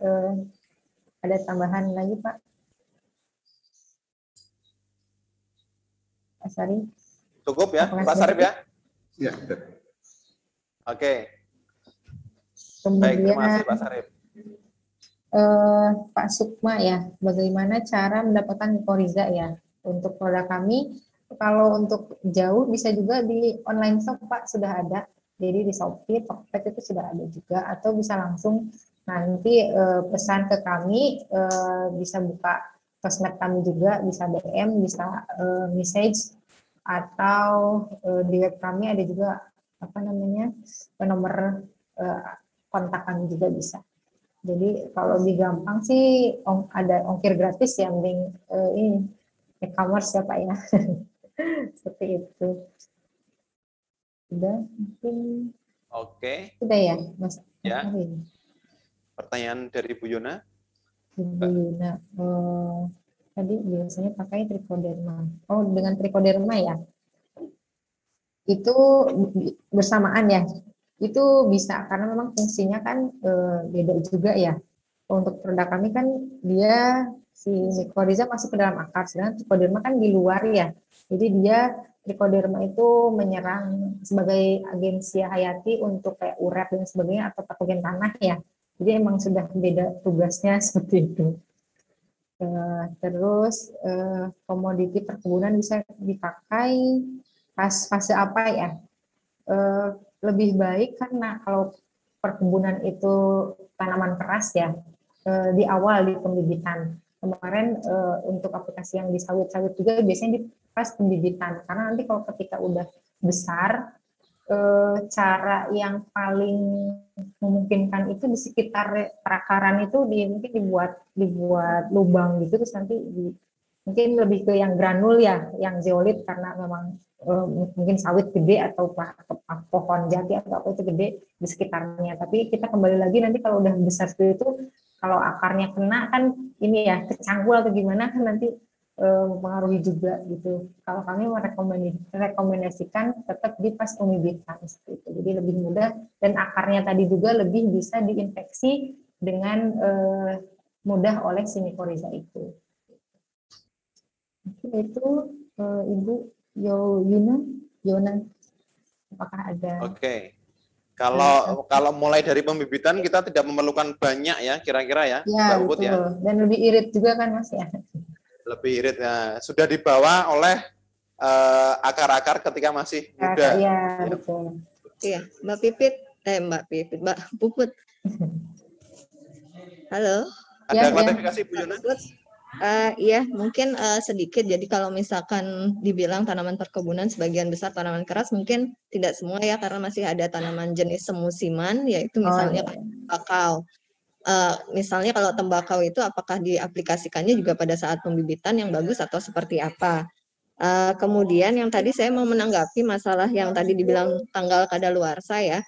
S3: ada tambahan lagi Pak? Pak Sarif?
S4: Cukup ya, Pak Sarif ya?
S11: Ya.
S4: Oke.
S3: Kemudian,
S4: baik, terima kasih Pak Sarif.
S3: Pak Sukma ya, bagaimana cara mendapatkan mikoriza ya? Untuk produk kami, kalau untuk jauh bisa juga di online shop Pak, sudah ada. Jadi di Shopee, Tokped itu sudah ada juga, atau bisa langsung nanti pesan ke kami, bisa buka sosmed kami juga, bisa DM, bisa message, atau di web kami ada juga nomor kontak kami juga bisa. Jadi kalau lebih gampang sih ada ongkir gratis ya, mending ini e-commerce ya Pak ya. Seperti itu. Sudah mungkin.
S4: Oke.
S3: Sudah ya Mas.
S4: Ya. Pertanyaan dari Bu Yuna.
S3: Bu Yuna, tadi biasanya pakai trichoderma. Oh, dengan trichoderma ya? Itu bersamaan ya? Itu bisa, karena memang fungsinya kan beda juga ya. Untuk produk kami kan dia, si mikoriza masuk ke dalam akar, sedangkan trichoderma kan di luar ya. Jadi dia, trichoderma itu menyerang sebagai agensia hayati untuk kayak uret dan sebagainya, atau patogen tanah ya. Jadi emang sudah beda tugasnya seperti itu. Terus komoditi perkebunan bisa dipakai pas fase apa ya? Lebih baik karena kalau perkebunan itu tanaman keras ya, di awal di pembibitan. Kemarin untuk aplikasi yang di sawit-sawit juga biasanya di pas pembibitan, karena nanti kalau ketika udah besar, cara yang paling memungkinkan itu di sekitar perakaran itu mungkin dibuat lubang gitu, terus nanti mungkin lebih ke yang granul ya, yang zeolit karena memang mungkin sawit gede atau pohon jati atau apa itu gede di sekitarnya. Tapi kita kembali lagi nanti kalau udah besar seperti itu, kalau akarnya kena kan ini ya kecangkul atau gimana kan nanti mempengaruhi juga gitu. Kalau kami merekomendasikan tetap di pas pembibitan seperti itu. Jadi lebih mudah dan akarnya tadi juga lebih bisa diinfeksi dengan mudah oleh si mikoriza itu. Itu Ibu Yona, apakah ada?
S4: Oke. Kalau mulai dari pembibitan kita tidak memerlukan banyak ya kira-kira ya,
S3: ya
S4: Mbak Puput
S3: betul.
S4: ya.
S3: Dan lebih irit juga kan Mas ya.
S4: Lebih irit ya. Sudah dibawa oleh akar-akar ketika masih muda.
S3: Iya, betul.
S10: Iya, Mbak Puput. Halo.
S4: Ada klarifikasi Bu Yona?
S10: Iya, mungkin sedikit. Jadi kalau misalkan dibilang tanaman perkebunan sebagian besar tanaman keras, mungkin tidak semua ya, karena masih ada tanaman jenis semusiman, yaitu misalnya tembakau. Misalnya kalau tembakau itu apakah diaplikasikannya juga pada saat pembibitan yang bagus atau seperti apa? Kemudian yang tadi saya mau menanggapi masalah yang tadi dibilang tanggal kadaluarsa ya.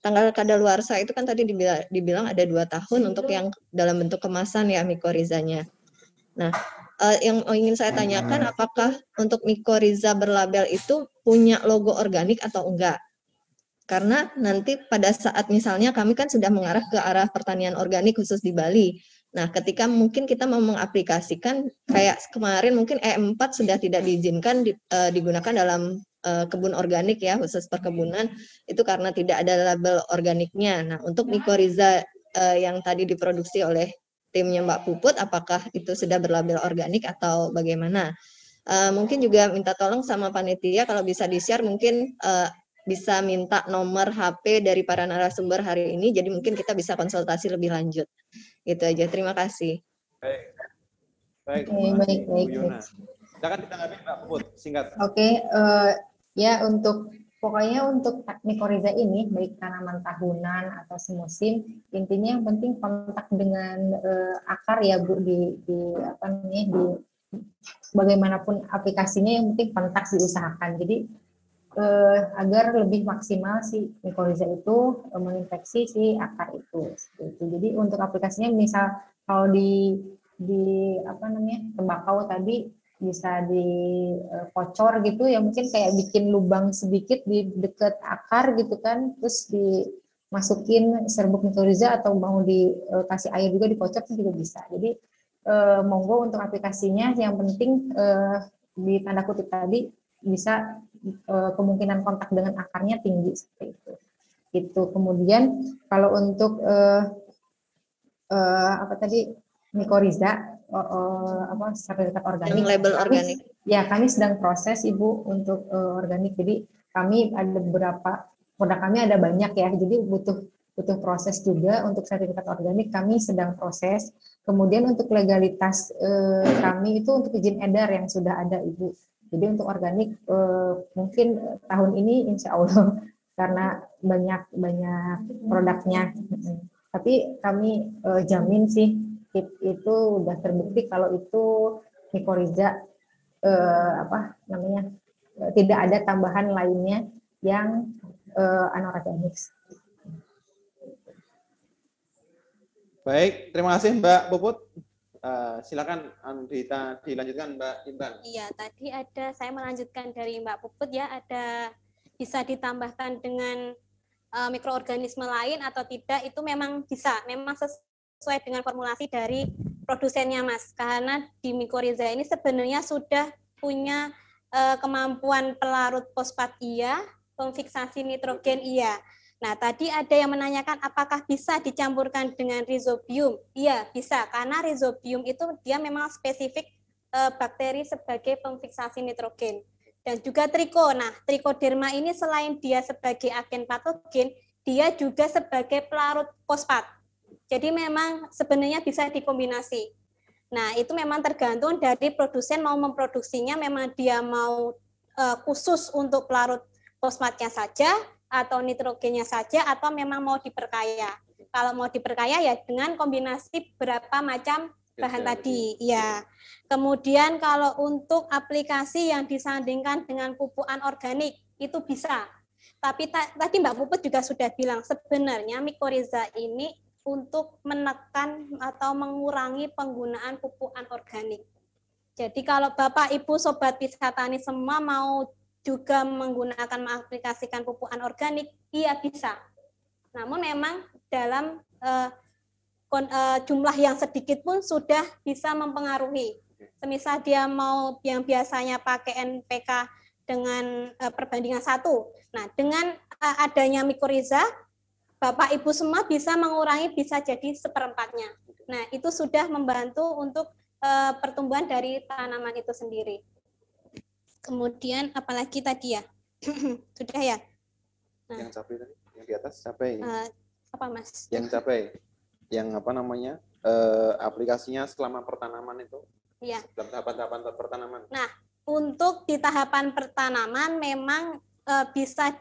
S10: Tanggal kadaluarsa itu kan tadi dibilang ada 2 tahun untuk yang dalam bentuk kemasan ya mikorizanya. Nah, yang ingin saya tanyakan apakah untuk mikoriza berlabel itu punya logo organik atau enggak? Karena nanti pada saat misalnya kami kan sudah mengarah ke arah pertanian organik khusus di Bali. Nah, ketika mungkin kita mau mengaplikasikan kayak kemarin mungkin E4 sudah tidak diizinkan digunakan dalam kebun organik ya, khusus perkebunan, itu karena tidak ada label organiknya. Nah, untuk mikoriza yang tadi diproduksi oleh timnya Mbak Puput, apakah itu sudah berlabel organik atau bagaimana? Mungkin juga minta tolong sama panitia kalau bisa di-share mungkin bisa minta nomor HP dari para narasumber hari ini, jadi mungkin kita bisa konsultasi lebih lanjut. Gitu aja, terima kasih.
S4: Baik.
S3: Baik.
S4: Silakan ditanggapi Mbak Puput, singkat.
S3: Oke, ya pokoknya untuk mikoriza ini, baik tanaman tahunan atau semusim, intinya yang penting kontak dengan akar ya Bu, di bagaimanapun aplikasinya yang penting kontak diusahakan. Jadi agar lebih maksimal si mikoriza itu menginfeksi si akar itu. Jadi untuk aplikasinya misal kalau di tembakau tadi bisa dikocor gitu ya, mungkin kayak bikin lubang sedikit di dekat akar gitu kan, terus dimasukin serbuk mikoriza atau mau dikasih air juga dikocor juga bisa. Jadi monggo untuk aplikasinya yang penting di tanda kutip tadi bisa kemungkinan kontak dengan akarnya tinggi seperti itu. Itu kemudian kalau untuk mikoriza sertifikat organik.
S10: Yang label organik.
S3: Ya, kami sedang proses Ibu untuk organik. Jadi kami ada beberapa produk kami ada banyak ya. Jadi butuh proses juga untuk sertifikat organik. Kami sedang proses. Kemudian untuk legalitas kami itu untuk izin edar yang sudah ada Ibu. Jadi untuk organik mungkin tahun ini insya Allah karena banyak produknya. Tapi kami jamin sih itu udah terbukti kalau itu mikoriza tidak ada tambahan lainnya yang anorganik.
S4: Baik, terima kasih Mbak Puput. Silakan dilanjutkan Mbak Intan.
S2: Iya, tadi saya melanjutkan dari Mbak Puput ya, ada bisa ditambahkan dengan mikroorganisme lain atau tidak, itu memang bisa, memang sesuai dengan formulasi dari produsennya Mas, karena di mikoriza ini sebenarnya sudah punya kemampuan pelarut fosfat iya, pemfiksasi nitrogen iya. Nah, tadi ada yang menanyakan apakah bisa dicampurkan dengan rhizobium. Iya, bisa, karena rhizobium itu dia memang spesifik bakteri sebagai pemfiksasi nitrogen. Dan juga triko. Nah, trichoderma ini selain dia sebagai agen patogen, dia juga sebagai pelarut fosfat. Jadi memang sebenarnya bisa dikombinasi. Nah, itu memang tergantung dari produsen mau memproduksinya, memang dia mau khusus untuk pelarut fosfatnya saja, atau nitrogennya saja, atau memang mau diperkaya. Kalau mau diperkaya ya dengan kombinasi berapa macam bahan tadi, ya. Kemudian kalau untuk aplikasi yang disandingkan dengan pupuk anorganik itu bisa. Tapi tadi Mbak Puput juga sudah bilang sebenarnya mikoriza ini untuk menekan atau mengurangi penggunaan pupuk anorganik. Jadi kalau Bapak Ibu Sobat Pisatani semua mau juga menggunakan mengaplikasikan pupuk anorganik, iya bisa. Namun memang dalam jumlah yang sedikit pun sudah bisa mempengaruhi. Semisal dia mau yang biasanya pakai NPK dengan perbandingan 1. Nah, dengan adanya mikoriza, Bapak Ibu semua bisa mengurangi bisa jadi 1/4-nya. Nah, itu sudah membantu untuk pertumbuhan dari tanaman itu sendiri. Kemudian apalagi tadi ya? Sudah ya? Nah,
S4: yang cabai tadi, yang di atas cabai.
S2: Apa Mas?
S4: Yang cabai, yang apa namanya? Aplikasinya selama pertanaman itu.
S2: Iya.
S4: Tahapan-tahapan pertanaman.
S2: Nah, untuk di tahapan pertanaman memang bisa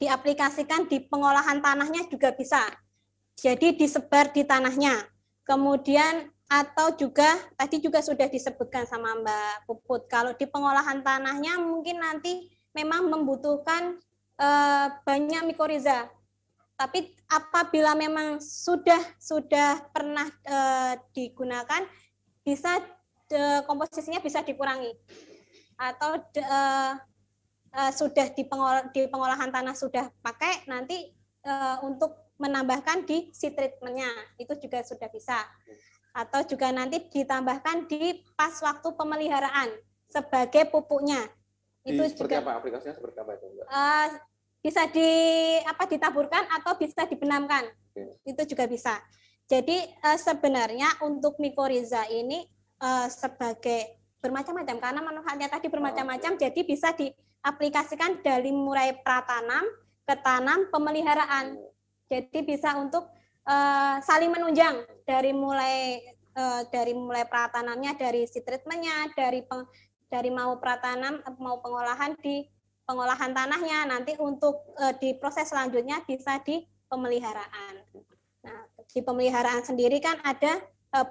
S2: diaplikasikan di pengolahan tanahnya juga bisa. Jadi disebar di tanahnya. Kemudian atau juga tadi juga sudah disebutkan sama Mbak Puput, kalau di pengolahan tanahnya mungkin nanti memang membutuhkan banyak mikoriza. Tapi apabila memang sudah pernah digunakan, bisa komposisinya bisa dikurangi. Atau sudah di pengolahan tanah sudah pakai, nanti untuk menambahkan di seed treatment-nya itu juga sudah bisa. Atau juga nanti ditambahkan di pas waktu pemeliharaan sebagai pupuknya. Itu
S4: seperti
S2: juga
S4: apa aplikasinya, seperti apa itu?
S2: Bisa ditaburkan atau bisa dibenamkan. Itu juga bisa. Jadi sebenarnya untuk mikoriza ini sebagai bermacam-macam karena manfaatnya tadi bermacam-macam, jadi bisa diaplikasikan dari mulai pratanam ke tanam pemeliharaan. Jadi bisa untuk saling menunjang dari mulai pratanamnya, dari seed treatment-nya, dari mau pratanam mau pengolahan di pengolahan tanahnya, nanti untuk di proses selanjutnya bisa di pemeliharaan. Nah, di pemeliharaan sendiri kan ada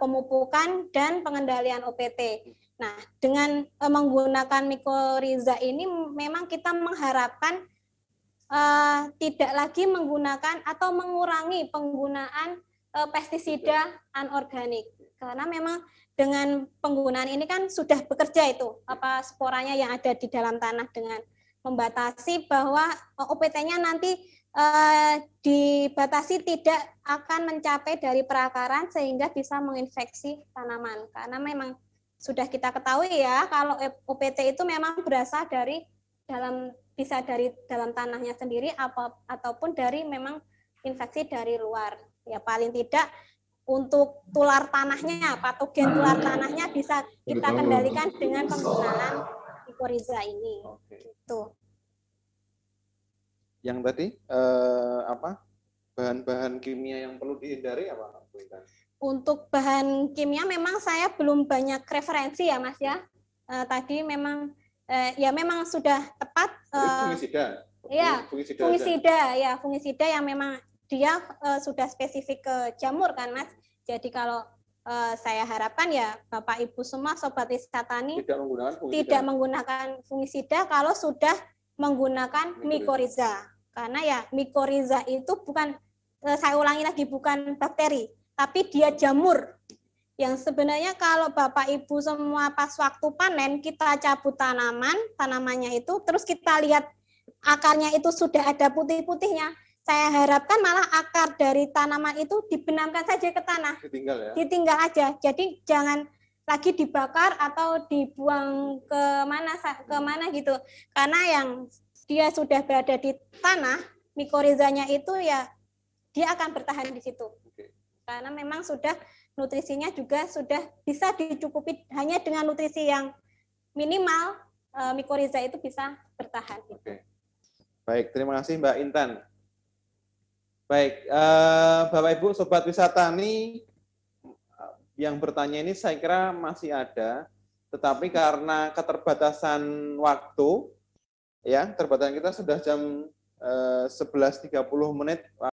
S2: pemupukan dan pengendalian OPT. Nah, dengan menggunakan mikoriza ini memang kita mengharapkan tidak lagi menggunakan atau mengurangi penggunaan pestisida anorganik, karena memang dengan penggunaan ini kan sudah bekerja itu sporanya yang ada di dalam tanah dengan membatasi bahwa OPT-nya nanti dibatasi tidak akan mencapai dari perakaran sehingga bisa menginfeksi tanaman, karena memang sudah kita ketahui ya kalau OPT itu memang berasal dari bisa dari dalam tanahnya sendiri ataupun dari memang infeksi dari luar. Ya paling tidak untuk tular tanahnya, patogen tular tanahnya bisa kita kendalikan dengan penggunaan mikoriza ini. Gitu.
S4: Yang tadi bahan-bahan kimia yang perlu dihindari apa?
S2: Untuk bahan kimia memang saya belum banyak referensi ya Mas ya. Tadi memang ya memang sudah tepat.
S4: Fungisida.
S2: Iya, fungisida yang memang dia sudah spesifik ke jamur kan Mas. Jadi kalau saya harapkan ya Bapak Ibu semua Sobat Wisatani tidak menggunakan fungisida kalau sudah menggunakan mikoriza. Karena ya mikoriza itu bukan, saya ulangi lagi, bukan bakteri, tapi dia jamur. Yang sebenarnya kalau Bapak Ibu semua pas waktu panen kita cabut tanamannya itu, terus kita lihat akarnya itu sudah ada putih-putihnya, saya harapkan malah akar dari tanaman itu dibenamkan saja ke tanah. Ditinggal aja. Jadi jangan lagi dibakar atau dibuang ke mana gitu. Karena yang dia sudah berada di tanah, mikorizanya itu ya dia akan bertahan di situ. Karena memang sudah nutrisinya juga sudah bisa dicukupi hanya dengan nutrisi yang minimal, mikoriza itu bisa bertahan.
S4: Baik, terima kasih Mbak Intan. Baik, Bapak Ibu Sobat Wisatani yang bertanya ini saya kira masih ada, tetapi karena keterbatasan waktu, ya, keterbatasan kita sudah jam 11.30 menit.